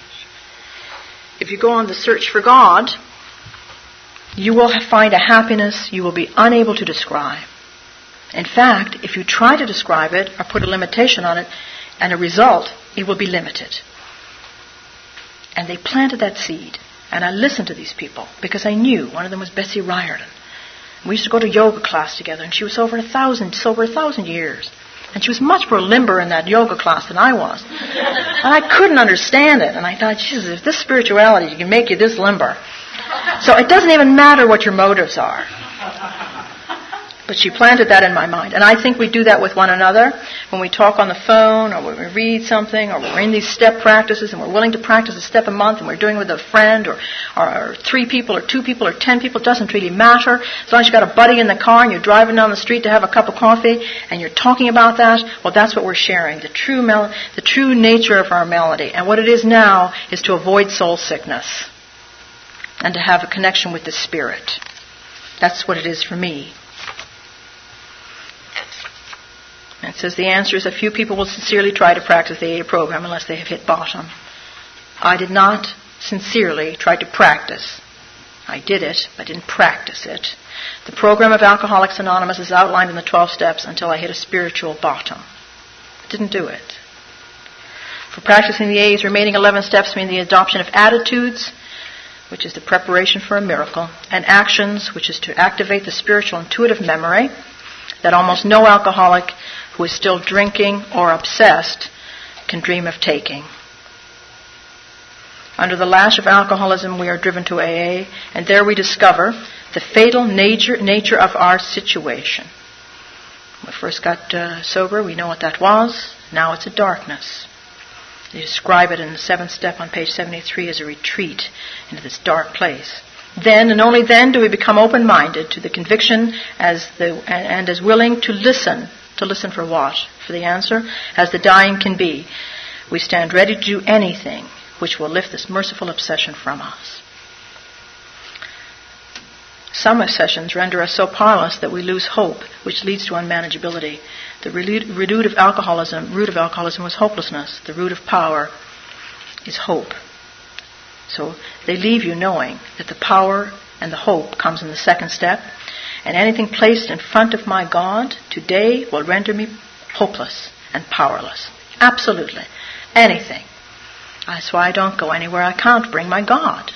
If you go on the search for God, you will find a happiness you will be unable to describe. In fact, if you try to describe it or put a limitation on it and a result, it will be limited. And they planted that seed. And I listened to these people because I knew one of them was Betsy Riordan. We used to go to yoga class together, and she was over 1,000 years. And she was much more limber in that yoga class than I was. And I couldn't understand it. And I thought, Jesus, if this spirituality can make you this limber. So it doesn't even matter what your motives are. But she planted that in my mind. And I think we do that with one another when we talk on the phone or when we read something or we're in these step practices and we're willing to practice a step a month and we're doing it with a friend or 3 people or 2 people or 10 people. It doesn't really matter. As long as you've got a buddy in the car and you're driving down the street to have a cup of coffee and you're talking about that, well, that's what we're sharing, the true nature of our melody. And what it is now is to avoid soul sickness and to have a connection with the Spirit. That's what it is for me. And it says the answer is that few people will sincerely try to practice the AA program unless they have hit bottom. I did not sincerely try to practice. I did it, but didn't practice it. The program of Alcoholics Anonymous is outlined in the 12 steps until I hit a spiritual bottom. I didn't do it. For practicing the AA's remaining 11 steps mean the adoption of attitudes, which is the preparation for a miracle, and actions, which is to activate the spiritual intuitive memory that almost no alcoholic who is still drinking or obsessed can dream of taking. Under the lash of alcoholism, we are driven to AA, and there we discover the fatal nature of our situation. When we first got sober, we know what that was. Now it's a darkness. They describe it in the 7th step on page 73 as a retreat into this dark place. Then and only then do we become open-minded to the conviction and as willing to listen. To listen for what? For the answer? As the dying can be. We stand ready to do anything which will lift this merciful obsession from us. Some obsessions render us so powerless that we lose hope, which leads to unmanageability. The root of alcoholism was hopelessness. The root of power is hope. So they leave you knowing that the power and the hope comes in the 2nd step. And anything placed in front of my God today will render me hopeless and powerless. Absolutely. Anything. That's why I don't go anywhere I can't bring my God.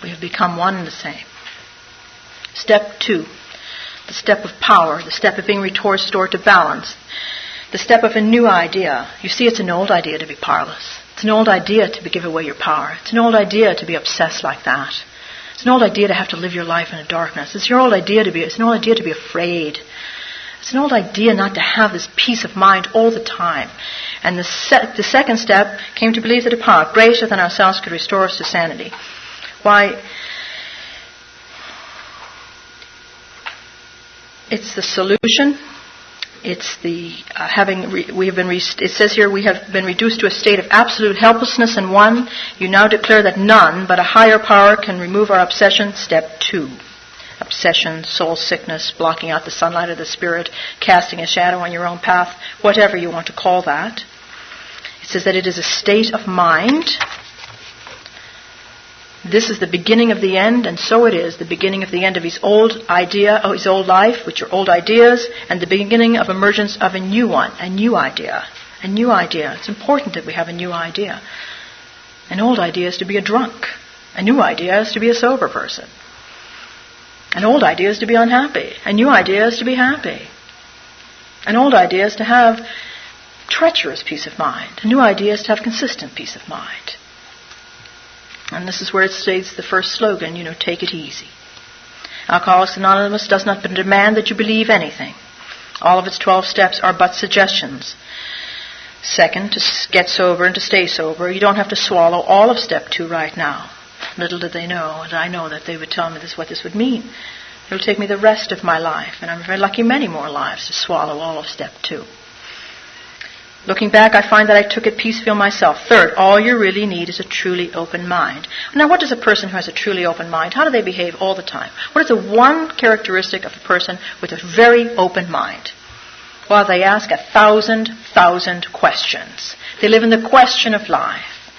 We have become one and the same. Step 2. The step of power. The step of being restored to balance. The step of a new idea. You see, it's an old idea to be powerless. It's an old idea to give away your power. It's an old idea to be obsessed like that. It's an old idea to have to live your life in a darkness. It's an old idea to be afraid. It's an old idea not to have this peace of mind all the time. And the 2nd step came to believe that a power greater than ourselves could restore us to sanity. Why, It's the solution. It's the it says here, we have been reduced to a state of absolute helplessness in 1. You now declare that none but a higher power can remove our obsession. Step 2. Obsession, soul sickness, blocking out the sunlight of the spirit, casting a shadow on your own path, whatever you want to call that. It says that it is a state of mind. This is the beginning of the end, and so it is, the beginning of the end of his old life, which are old ideas, and the beginning of emergence of a new one, a new idea. A new idea. It's important that we have a new idea. An old idea is to be a drunk. A new idea is to be a sober person. An old idea is to be unhappy. A new idea is to be happy. An old idea is to have treacherous peace of mind. A new idea is to have consistent peace of mind. And this is where it states the first slogan, take it easy. Alcoholics Anonymous does not demand that you believe anything. All of its 12 steps are but suggestions. Second, to get sober and to stay sober, you don't have to swallow all of step 2 right now. Little did they know, and I know that they would tell me what this would mean. It will take me the rest of my life, and I'm very lucky many more lives to swallow all of step 2. Looking back, I find that I took it piecemeal myself. Third, all you really need is a truly open mind. Now, what does a person who has a truly open mind, how do they behave all the time? What is the one characteristic of a person with a very open mind? Well, they ask 1,000 questions. They live in the question of life.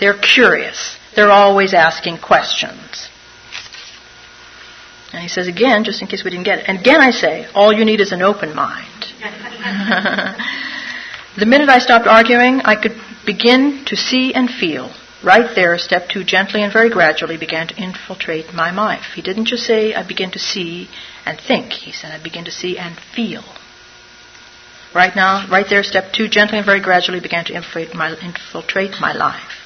They're curious. They're always asking questions. And he says again, just in case we didn't get it, and again I say, all you need is an open mind. The minute I stopped arguing, I could begin to see and feel. Right there, step 2 gently and very gradually began to infiltrate my life. He didn't just say, I begin to see and think. He said, I begin to see and feel. Right now, right there, step 2 gently and very gradually began to infiltrate my life.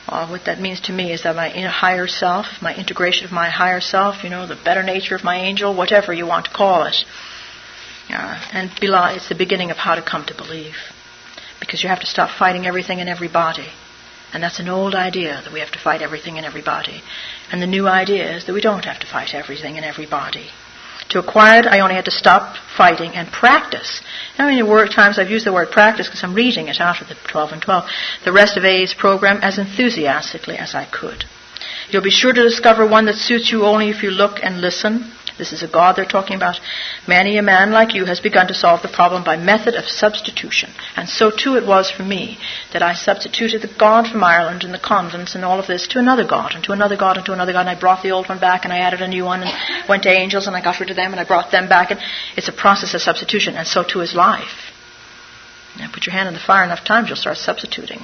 Well, what that means to me is that my higher self, my integration of my higher self, the better nature of my angel, whatever you want to call it. And it's the beginning of how to come to believe. Because you have to stop fighting everything and everybody. And that's an old idea, that we have to fight everything and everybody. And the new idea is that we don't have to fight everything and everybody. To acquire it, I only had to stop fighting and practice. Times I've used the word practice because I'm reading it out of the 12 and 12. The rest of AA's program as enthusiastically as I could. You'll be sure to discover one that suits you only if you look and listen. This is a God they're talking about. Many a man like you has begun to solve the problem by method of substitution. And so too it was for me that I substituted the God from Ireland and the convents and all of this to another God and to another God and to another God. And I brought the old one back and I added a new one and went to angels and I got rid of them and I brought them back. And it's a process of substitution, and so too is life. Put your hand in the fire enough times, you'll start substituting.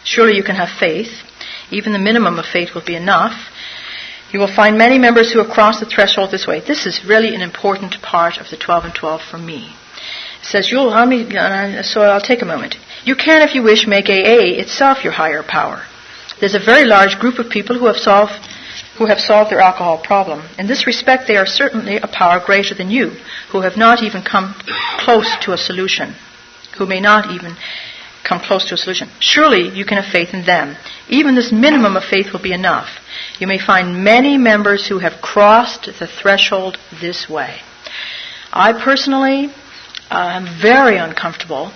Surely you can have faith. Even the minimum of faith will be enough. You will find many members who have crossed the threshold this way. This is really an important part of the 12 and 12 for me. It says, so I'll take a moment. You can, if you wish, make AA itself your higher power. There's a very large group of people who have solved their alcohol problem. In this respect, they are certainly a power greater than you, who have not even come close to a solution, who may not even come close to a solution. Surely you can have faith in them. Even this minimum of faith will be enough. You may find many members who have crossed the threshold this way. I personally am very uncomfortable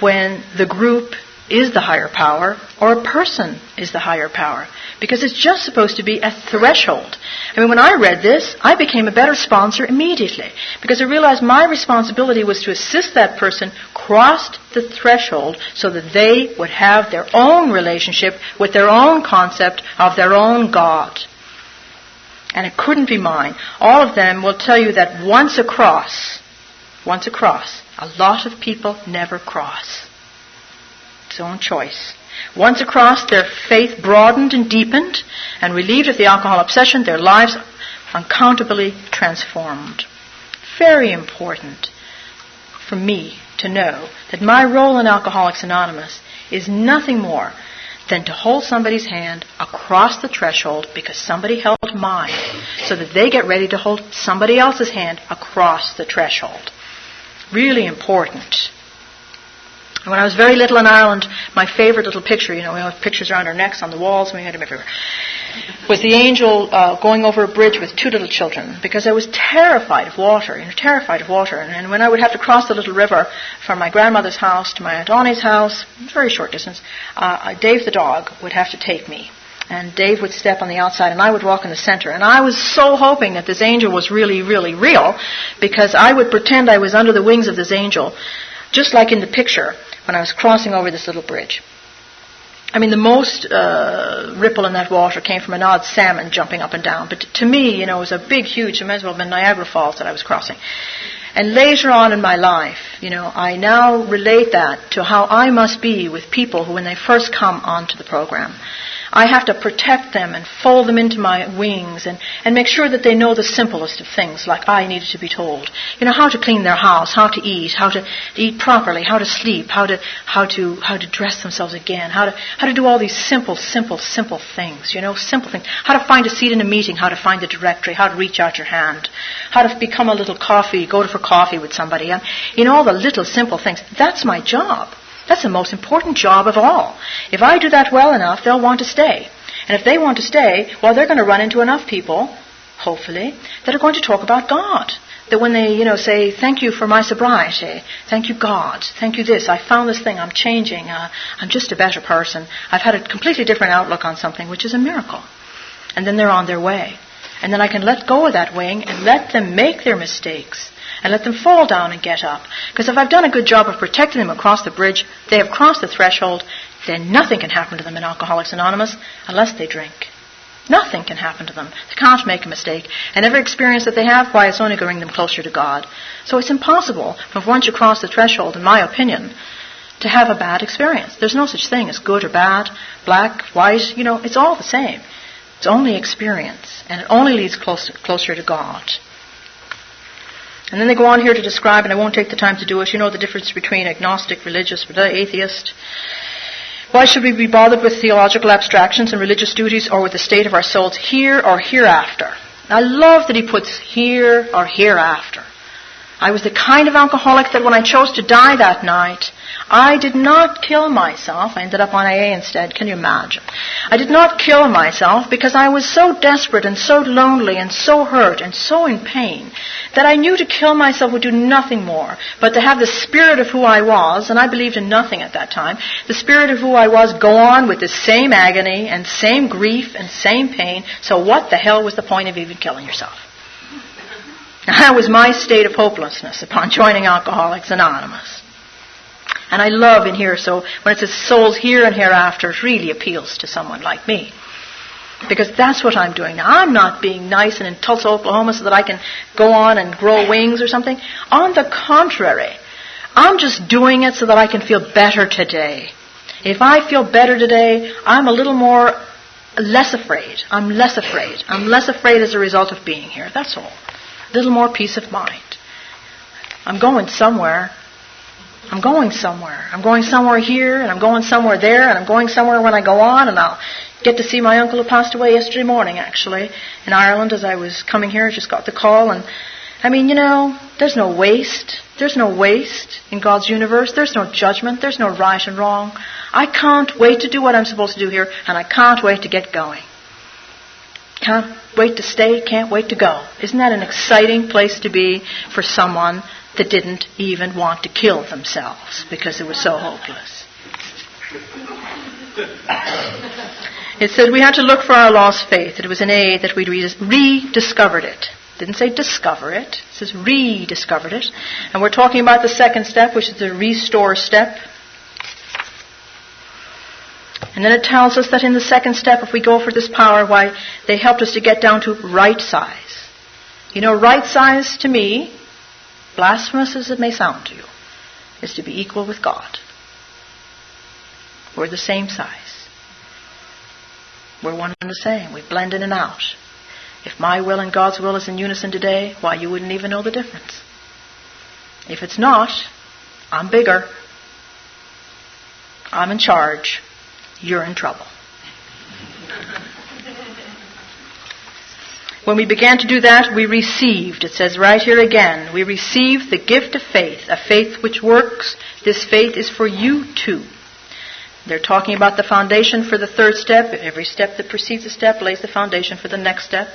when the group is the higher power or a person is the higher power, because it's just supposed to be a threshold. When I read this, I became a better sponsor immediately, because I realized my responsibility was to assist that person cross the threshold so that they would have their own relationship with their own concept of their own God. And it couldn't be mine. All of them will tell you that once across, a lot of people never cross. It's their own choice. Once across, their faith broadened and deepened, and relieved of the alcohol obsession, their lives uncountably transformed. Very important for me to know that my role in Alcoholics Anonymous is nothing more than to hold somebody's hand across the threshold because somebody held mine, so that they get ready to hold somebody else's hand across the threshold. Really important. And when I was very little in Ireland, my favorite little picture, we have pictures around our necks on the walls, and we had them everywhere, was the angel going over a bridge with two little children, because I was terrified of water, terrified of water. And when I would have to cross the little river from my grandmother's house to my Aunt Annie's house, very short distance, Dave the dog would have to take me. And Dave would step on the outside, and I would walk in the center. And I was so hoping that this angel was really, really real, because I would pretend I was under the wings of this angel, just like in the picture when I was crossing over this little bridge. I mean, the most ripple in that water came from an odd salmon jumping up and down. But to me, it was a big, huge, it might as well have been Niagara Falls that I was crossing. And later on in my life, I now relate that to how I must be with people who, when they first come onto the program, I have to protect them and fold them into my wings and make sure that they know the simplest of things, like I needed to be told. How to clean their house, how to eat eat properly, how to sleep, how to dress themselves again, how to do all these simple things, simple things. How to find a seat in a meeting, how to find the directory, how to reach out your hand, how to become a little coffee, go for coffee with somebody. All the little simple things. That's my job. That's the most important job of all. If I do that well enough, they'll want to stay. And if they want to stay, well, they're going to run into enough people, hopefully, that are going to talk about God. That when they, say, thank you for my sobriety, thank you, God, thank you this, I found this thing, I'm changing, I'm just a better person, I've had a completely different outlook on something, which is a miracle. And then they're on their way. And then I can let go of that wing and let them make their mistakes. And let them fall down and get up. Because if I've done a good job of protecting them across the bridge, they have crossed the threshold, then nothing can happen to them in Alcoholics Anonymous unless they drink. Nothing can happen to them. They can't make a mistake. And every experience that they have, why, it's only going to bring them closer to God. So it's impossible, once you cross the threshold, in my opinion, to have a bad experience. There's no such thing as good or bad, black, white, it's all the same. It's only experience. And it only leads closer to God. And then they go on here to describe, and I won't take the time to do it, the difference between agnostic, religious, atheist. Why should we be bothered with theological abstractions and religious duties, or with the state of our souls here or hereafter? I love that he puts here or hereafter. I was the kind of alcoholic that when I chose to die that night, I did not kill myself. I ended up on AA instead. Can you imagine? I did not kill myself because I was so desperate and so lonely and so hurt and so in pain that I knew to kill myself would do nothing more but to have the spirit of who I was, and I believed in nothing at that time, the spirit of who I was go on with the same agony and same grief and same pain. So what the hell was the point of even killing yourself? Now, that was my state of hopelessness upon joining Alcoholics Anonymous. And I love in here, so when it says souls here and hereafter, it really appeals to someone like me. Because that's what I'm doing now. I'm not being nice and in Tulsa, Oklahoma, so that I can go on and grow wings or something. On the contrary, I'm just doing it so that I can feel better today. If I feel better today, I'm a little less afraid. I'm less afraid. I'm less afraid as a result of being here. That's all. A little more peace of mind. I'm going somewhere. I'm going somewhere. I'm going somewhere here, and I'm going somewhere there, and I'm going somewhere when I go on, and I'll get to see my uncle who passed away yesterday morning, actually, in Ireland as I was coming here. I just got the call, and I mean, there's no waste. There's no waste in God's universe. There's no judgment. There's no right and wrong. I can't wait to do what I'm supposed to do here, and I can't wait to get going. Can't wait to stay, can't wait to go. Isn't that an exciting place to be for someone that didn't even want to kill themselves because it was so hopeless? It said we had to look for our lost faith. It was in A that we rediscovered it. It didn't say discover it. It says rediscovered it. And we're talking about the second step, which is the restore step. And then it tells us that in the second step, if we go for this power, why they helped us to get down to right size. Right size to me, blasphemous as it may sound to you, is to be equal with God. We're the same size. We're one and the same. We blend in and out. If my will and God's will is in unison today, why, you wouldn't even know the difference. If it's not, I'm bigger. I'm in charge. You're in trouble. When we began to do that, we received, it says right here again, we received the gift of faith, a faith which works. This faith is for you too. They're talking about the foundation for the third step. Every step that precedes a step lays the foundation for the next step.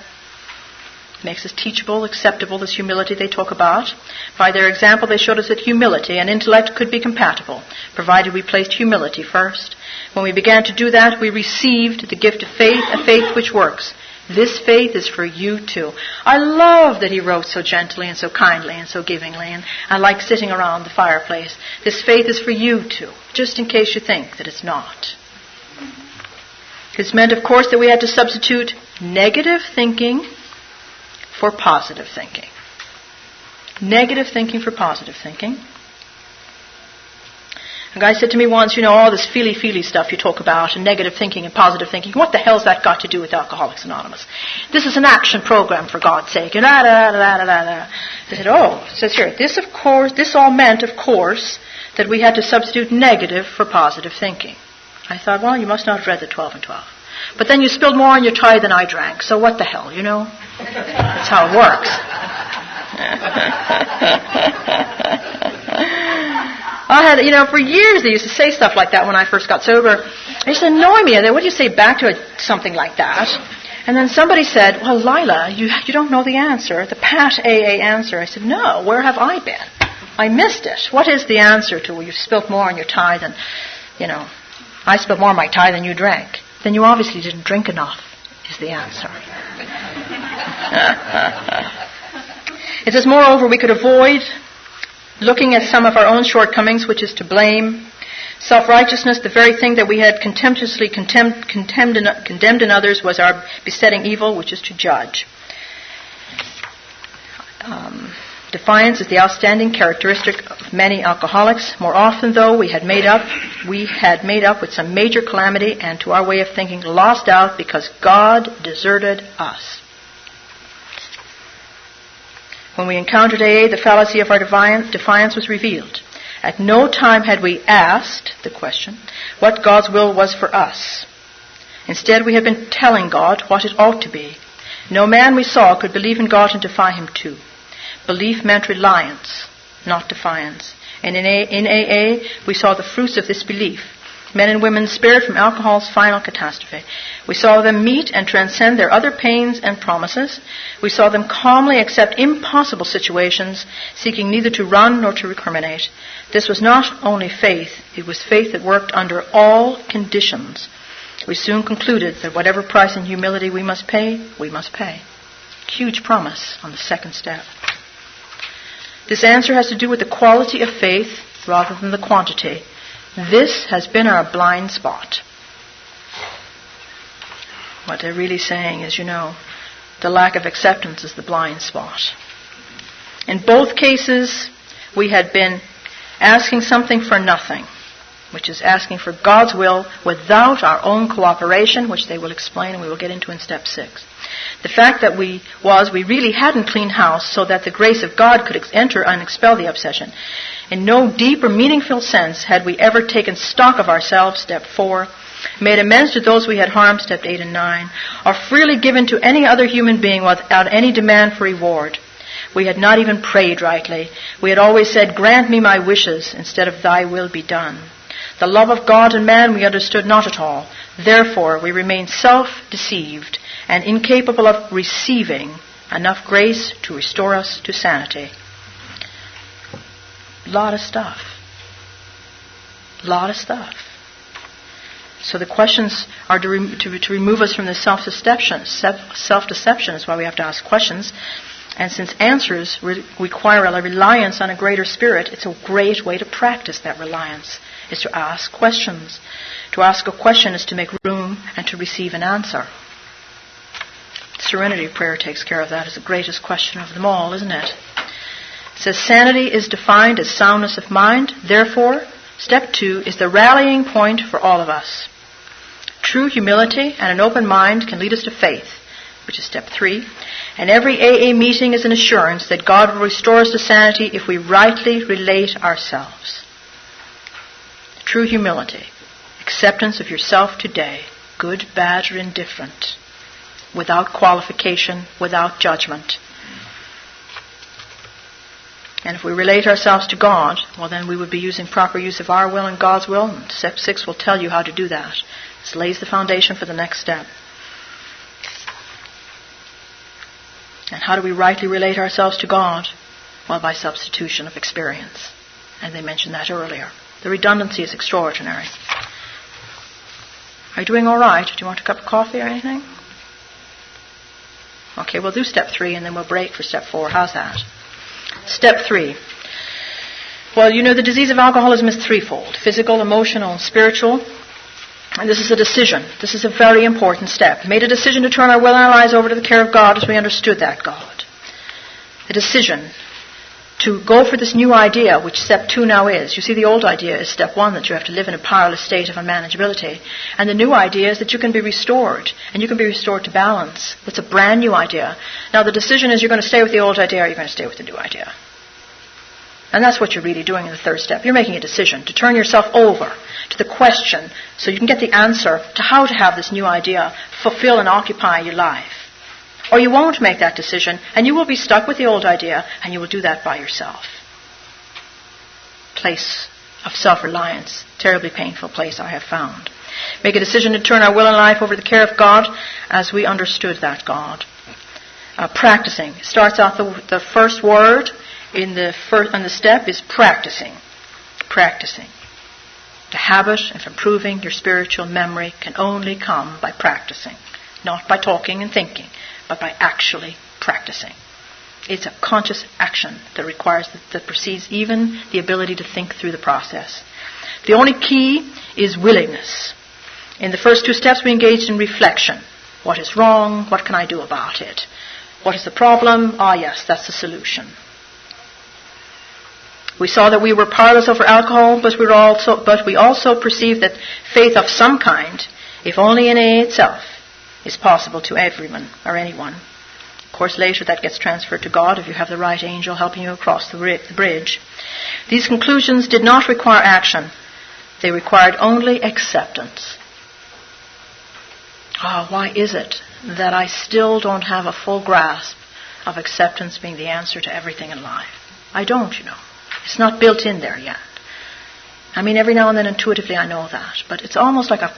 Makes us teachable, acceptable, this humility they talk about. By their example, they showed us that humility and intellect could be compatible, provided we placed humility first. When we began to do that, we received the gift of faith, a faith which works. This faith is for you too. I love that he wrote so gently and so kindly and so givingly, and I like sitting around the fireplace. This faith is for you too, just in case you think that it's not. This meant, of course, that we had to substitute negative thinking for positive thinking. Negative thinking for positive thinking. A guy said to me once, all this feely stuff you talk about, and negative thinking and positive thinking, what the hell's that got to do with Alcoholics Anonymous? This is an action program, for God's sake. And I said, it says here, this all meant, of course, that we had to substitute negative for positive thinking. I thought, well, you must not have read the 12 and 12. But then you spilled more on your tie than I drank, so what the hell, That's how it works. I had, for years they used to say stuff like that when I first got sober. It used to annoy me. What do you say back to something like that? And then somebody said, well, Lila, you don't know the answer, the pat AA answer. I said, no, where have I been? I missed it. What is the answer to you've spilt more on your tie than, I spilled more on my tie than you drank? Then you obviously didn't drink enough, is the answer. It says, moreover, we could avoid looking at some of our own shortcomings, which is to blame. Self-righteousness, the very thing that we had contemptuously condemned in others, was our besetting evil, which is to judge. Defiance is the outstanding characteristic of many alcoholics. More often, though, we had made up with some major calamity and, to our way of thinking, lost out because God deserted us. When we encountered AA, the fallacy of our defiance was revealed. At no time had we asked the question what God's will was for us. Instead, we had been telling God what it ought to be. No man we saw could believe in God and defy him too. Belief meant reliance, not defiance. And in AA, we saw the fruits of this belief. Men and women spared from alcohol's final catastrophe. We saw them meet and transcend their other pains and promises. We saw them calmly accept impossible situations, seeking neither to run nor to recriminate. This was not only faith, it was faith that worked under all conditions. We soon concluded that whatever price in humility we must pay, we must pay. Huge promise on the second step. This answer has to do with the quality of faith rather than the quantity. This has been our blind spot. What they're really saying is, the lack of acceptance is the blind spot. In both cases, we had been asking something for nothing, which is asking for God's will without our own cooperation, which they will explain and we will get into in step 6. The fact that we really hadn't cleaned house so that the grace of God could enter and expel the obsession. In no deep or meaningful sense had we ever taken stock of ourselves, step 4, made amends to those we had harmed, step 8 and 9, or freely given to any other human being without any demand for reward. We had not even prayed rightly. We had always said, grant me my wishes, instead of thy will be done. The love of God and man we understood not at all. Therefore, we remained self-deceived and incapable of receiving enough grace to restore us to sanity. Lot of stuff. So the questions are to remove us from the self-deception. Self-deception is why we have to ask questions. And since answers require a reliance on a greater spirit, it's a great way to practice that reliance, is to ask questions. To ask a question is to make room and to receive an answer. Serenity prayer takes care of that. It's the greatest question of them all, isn't it? It says sanity is defined as soundness of mind. Therefore, step 2 is the rallying point for all of us. True humility and an open mind can lead us to faith, which is step 3. And every AA meeting is an assurance that God will restore us to sanity if we rightly relate ourselves. True humility, acceptance of yourself today, good, bad, or indifferent. without qualification, without judgment. And if we relate ourselves to God, well, then we would be using proper use of our will and God's will. And step 6 will tell you how to do that. This lays the foundation for the next step. And how do we rightly relate ourselves to God? Well, by substitution of experience. And they mentioned that earlier. The redundancy is extraordinary. Are you doing all right? Do you want a cup of coffee or anything? Okay, we'll do step 3 and then we'll break for step 4. How's that? Step 3. Well, you know the disease of alcoholism is threefold. Physical, emotional, and spiritual. And this is a decision. This is a very important step. We made a decision to turn our will and our lives over to the care of God as we understood that God. A decision to go for this new idea, which step 2 now is. You see, the old idea is step 1, that you have to live in a powerless state of unmanageability. And the new idea is that you can be restored, and you can be restored to balance. That's a brand new idea. Now, the decision is you're going to stay with the old idea or you're going to stay with the new idea. And that's what you're really doing in the third step. You're making a decision to turn yourself over to the question so you can get the answer to how to have this new idea fulfill and occupy your life. Or you won't make that decision, and you will be stuck with the old idea, and you will do that by yourself. Place of self-reliance, terribly painful place I have found. Make a decision to turn our will and life over to the care of God as we understood that God. Practicing. Starts out the first word in the step is practicing. Practicing. The habit of improving your spiritual memory can only come by practicing, not by talking and thinking, but by actually practicing. It's a conscious action that precedes even the ability to think through the process. The only key is willingness. In the first 2 steps, we engaged in reflection. What is wrong? What can I do about it? What is the problem? Ah, yes, that's the solution. We saw that we were powerless over alcohol, but we also perceived that faith of some kind, if only in AA itself, is possible to everyone or anyone. Of course, later that gets transferred to God if you have the right angel helping you across the bridge. These conclusions did not require action. They required only acceptance. Why is it that I still don't have a full grasp of acceptance being the answer to everything in life? I don't, you know. It's not built in there yet. I mean, every now and then intuitively I know that, but it's almost like I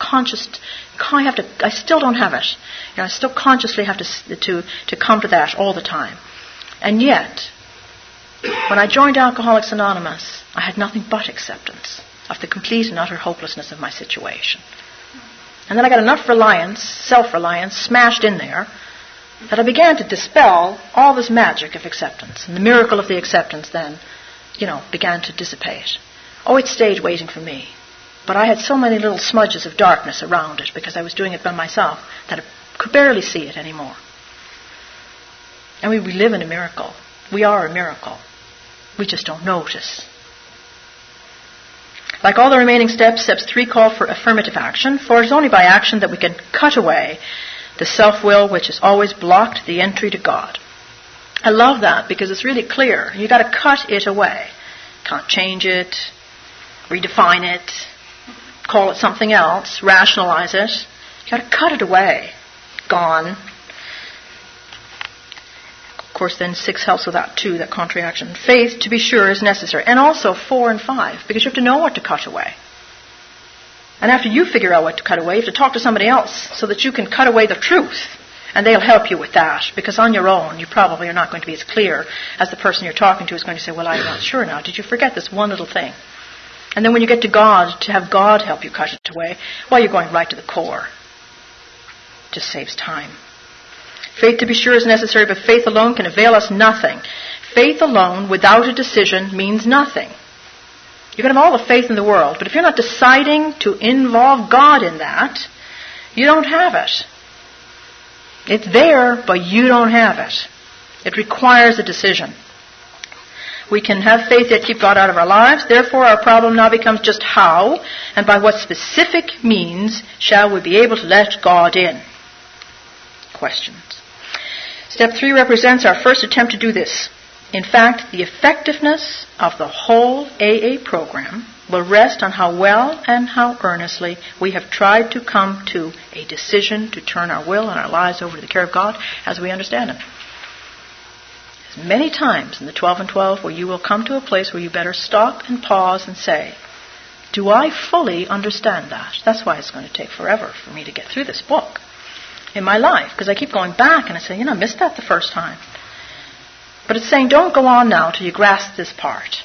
still don't have it. You know, I still consciously have to come to that all the time. And yet, when I joined Alcoholics Anonymous, I had nothing but acceptance of the complete and utter hopelessness of my situation. And then I got enough self-reliance smashed in there, that I began to dispel all this magic of acceptance. And the miracle of the acceptance then, began to dissipate. It stayed waiting for me. But I had so many little smudges of darkness around it because I was doing it by myself that I could barely see it anymore. And we live in a miracle. We are a miracle. We just don't notice. Like all the remaining steps, steps 3 call for affirmative action, for it is only by action that we can cut away the self-will which has always blocked the entry to God. I love that because it's really clear. You've got to cut it away. Can't change it, redefine it, call it something else, rationalize it. You've got to cut it away. Gone. Of course, then 6 helps with that too, that contrary action. Faith, to be sure, is necessary. And also 4 and 5, because you have to know what to cut away. And after you figure out what to cut away, you have to talk to somebody else so that you can cut away the truth. And they'll help you with that, because on your own, you probably are not going to be as clear as the person you're talking to is going to say, well, I'm not sure now. Did you forget this one little thing? And then when you get to God, to have God help you cut it away, well, you're going right to the core. Just saves time. Faith, to be sure, is necessary, but faith alone can avail us nothing. Faith alone, without a decision, means nothing. You can have all the faith in the world, but if you're not deciding to involve God in that, you don't have it. It's there, but you don't have it. It requires a decision. We can have faith yet keep God out of our lives. Therefore, our problem now becomes just how and by what specific means shall we be able to let God in? Questions. Step 3 represents our first attempt to do this. In fact, the effectiveness of the whole AA program, will rest on how well and how earnestly we have tried to come to a decision to turn our will and our lives over to the care of God as we understand Him. There's many times in the 12 and 12 where you will come to a place where you better stop and pause and say, do I fully understand that? That's why it's going to take forever for me to get through this book in my life, because I keep going back and I say, I missed that the first time. But it's saying, don't go on now till you grasp this part.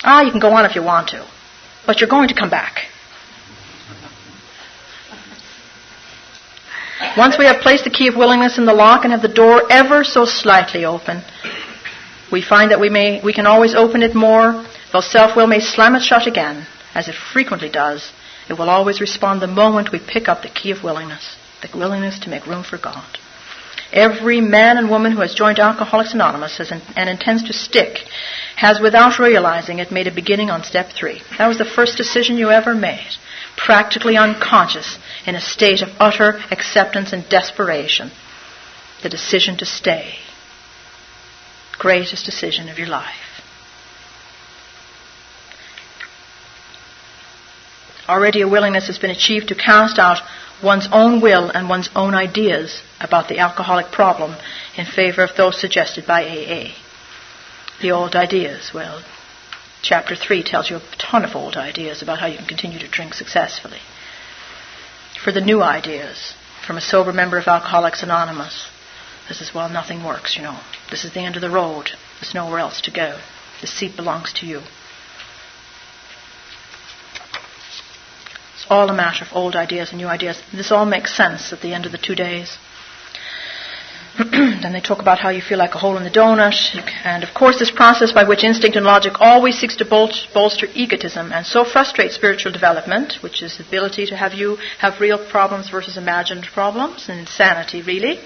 You can go on if you want to, but you're going to come back. Once we have placed the key of willingness in the lock and have the door ever so slightly open, we find that we can always open it more, though self-will may slam it shut again, as it frequently does. It will always respond the moment we pick up the key of willingness, the willingness to make room for God. Every man and woman who has joined Alcoholics Anonymous and intends to stick has, without realizing it, made a beginning on step 3. That was the first decision you ever made, practically unconscious, in a state of utter acceptance and desperation. The decision to stay. Greatest decision of your life. Already a willingness has been achieved to cast out one's own will and one's own ideas about the alcoholic problem in favor of those suggested by AA. The old ideas, well, Chapter 3 tells you a ton of old ideas about how you can continue to drink successfully. For the new ideas, from a sober member of Alcoholics Anonymous, this is, nothing works, This is the end of the road. There's nowhere else to go. The seat belongs to you. It's all a matter of old ideas and new ideas. This all makes sense at the end of the 2 days. Then they talk about how you feel like a hole in the donut. And of course this process by which instinct and logic always seeks to bolster egotism and so frustrates spiritual development, which is the ability to have you have real problems versus imagined problems, and insanity really.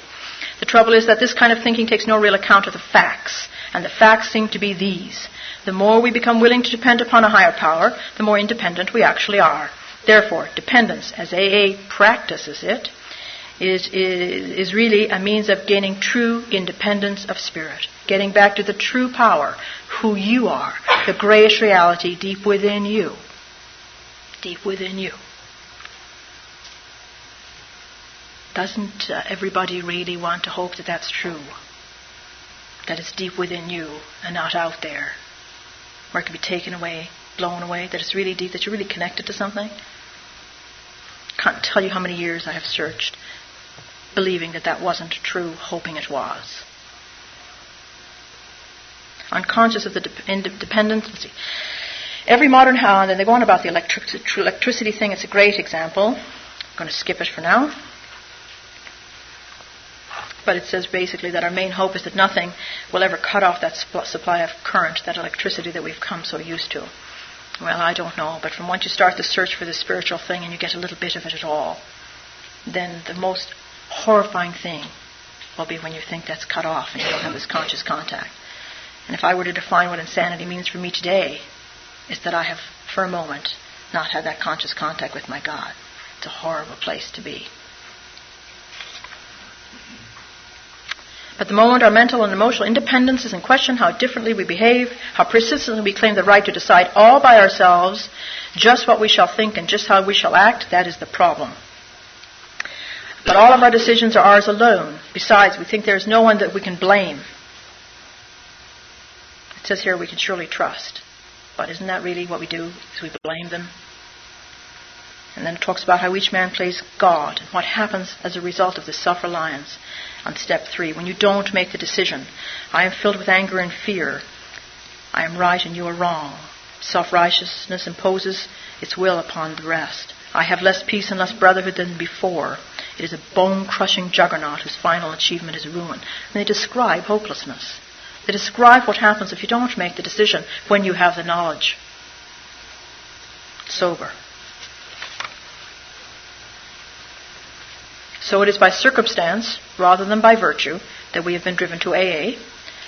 The trouble is that this kind of thinking takes no real account of the facts. And the facts seem to be these. The more we become willing to depend upon a higher power, the more independent we actually are. Therefore, dependence, as AA practices it, is really a means of gaining true independence of spirit, getting back to the true power, who you are, the great reality deep within you. Deep within you. Doesn't everybody really want to hope that that's true? That it's deep within you and not out there, where it can be taken away, blown away, that it's really deep, that you're really connected to something? Can't tell you how many years I have searched, believing that that wasn't true, hoping it was. Unconscious of the dependence. Let's see. Every modern house, and they go on about the electricity thing, it's a great example. I'm going to skip it for now. But it says basically that our main hope is that nothing will ever cut off that supply of current, that electricity that we've come so used to. Well, I don't know, but from once you start the search for this spiritual thing and you get a little bit of it at all, then the most horrifying thing will be when you think that's cut off and you don't have this conscious contact. And if I were to define what insanity means for me today, it's that I have, for a moment, not had that conscious contact with my God. It's a horrible place to be. At the moment our mental and emotional independence is in question, how differently we behave, how persistently we claim the right to decide all by ourselves just what we shall think and just how we shall act, that is the problem. But all of our decisions are ours alone. Besides, we think there is no one that we can blame. It says here we can surely trust. But isn't that really what we do, is we blame them? And then it talks about how each man plays God and what happens as a result of this self-reliance on step 3. When you don't make the decision, I am filled with anger and fear. I am right and you are wrong. Self-righteousness imposes its will upon the rest. I have less peace and less brotherhood than before. It is a bone-crushing juggernaut whose final achievement is ruin. And they describe hopelessness. They describe what happens if you don't make the decision when you have the knowledge. Sober. So it is by circumstance, rather than by virtue, that we have been driven to AA,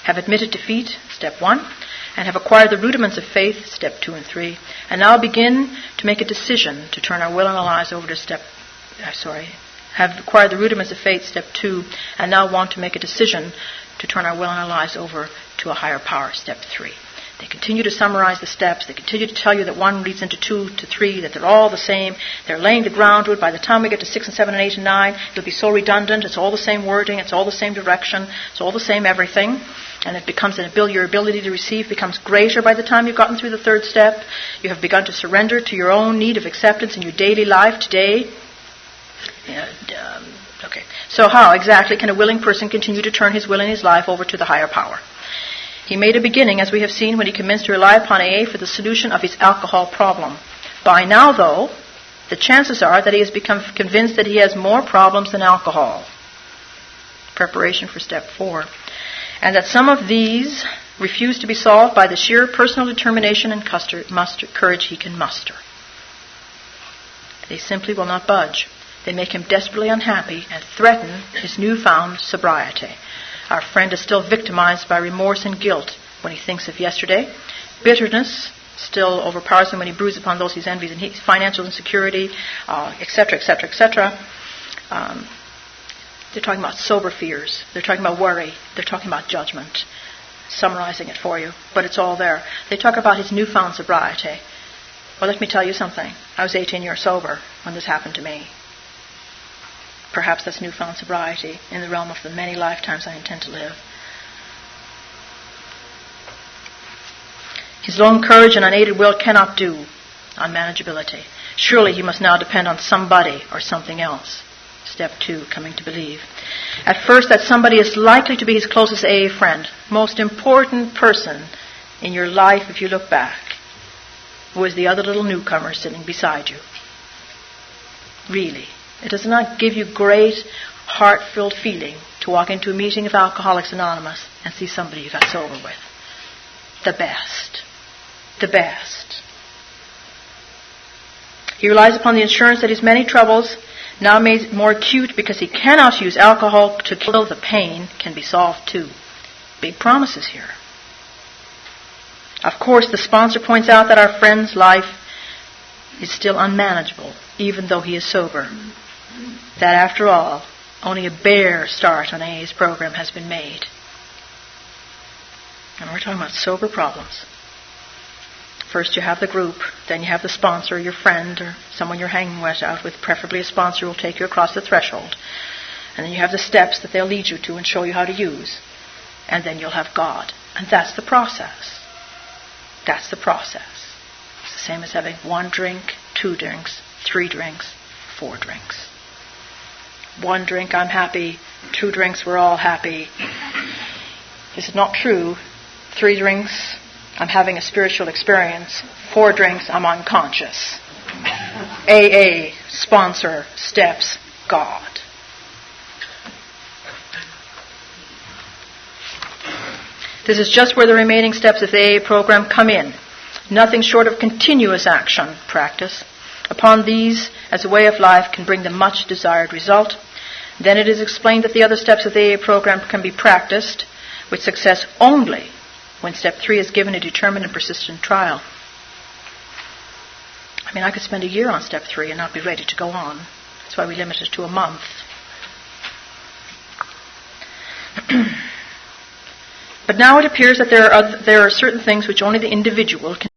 have admitted defeat, step 1, and have acquired the rudiments of faith, step 2 and 3, and now begin to make a decision to turn our will and our lives over to have acquired the rudiments of faith, step 2, and now want to make a decision to turn our will and our lives over to a higher power, step 3. They continue to summarize the steps. They continue to tell you that 1 leads into 2 to 3, that they're all the same. They're laying the groundwork. By the time we get to 6 and 7 and 8 and 9, it'll be so redundant. It's all the same wording. It's all the same direction. It's all the same everything. And it becomes your ability to receive becomes greater by the time you've gotten through the 3rd step. You have begun to surrender to your own need of acceptance in your daily life today. Okay. So how exactly can a willing person continue to turn his will in his life over to the higher power? He made a beginning, as we have seen, when he commenced to rely upon AA for the solution of his alcohol problem. By now, though, the chances are that he has become convinced that he has more problems than alcohol. Preparation for step 4. And that some of these refuse to be solved by the sheer personal determination and courage he can muster. They simply will not budge. They make him desperately unhappy and threaten his newfound sobriety. Our friend is still victimized by remorse and guilt when he thinks of yesterday. Bitterness still overpowers him when he brews upon those he's envies, and his financial insecurity, etc., etc., etc. They're talking about sober fears. They're talking about worry. They're talking about judgment. Summarizing it for you, but it's all there. They talk about his newfound sobriety. Well, let me tell you something. I was 18 years sober when this happened to me. Perhaps that's newfound sobriety in the realm of the many lifetimes I intend to live. His lone courage and unaided will cannot do unmanageability. Surely he must now depend on somebody or something else. Step 2, coming to believe. At first, that somebody is likely to be his closest AA friend, most important person in your life if you look back, who is the other little newcomer sitting beside you. Really. It does not give you great, heart-filled feeling to walk into a meeting of Alcoholics Anonymous and see somebody you got sober with. The best. The best. He relies upon the assurance that his many troubles, now made more acute because he cannot use alcohol to kill the pain, can be solved too. Big promises here. Of course, the sponsor points out that our friend's life is still unmanageable, even though he is sober. That, after all, only a bare start on AA's program has been made. And we're talking about sober problems. First you have the group, then you have the sponsor, your friend, or someone you're hanging out with, preferably a sponsor who will take you across the threshold. And then you have the steps that they'll lead you to and show you how to use. And then you'll have God. And that's the process. That's the process. It's the same as having 1 drink, 2 drinks, 3 drinks, 4 drinks. 1 drink, I'm happy. 2 drinks, we're all happy. This is not true. 3 drinks, I'm having a spiritual experience. 4 drinks, I'm unconscious. AA, sponsor, steps, God. This is just where the remaining steps of the AA program come in. Nothing short of continuous action, practice, upon these as a way of life can bring the much desired result. Then it is explained that the other steps of the AA program can be practiced with success only when step 3 is given a determined and persistent trial. I mean, I could spend a year on step 3 and not be ready to go on. That's why we limit it to a month. But now it appears that there are certain things which only the individual can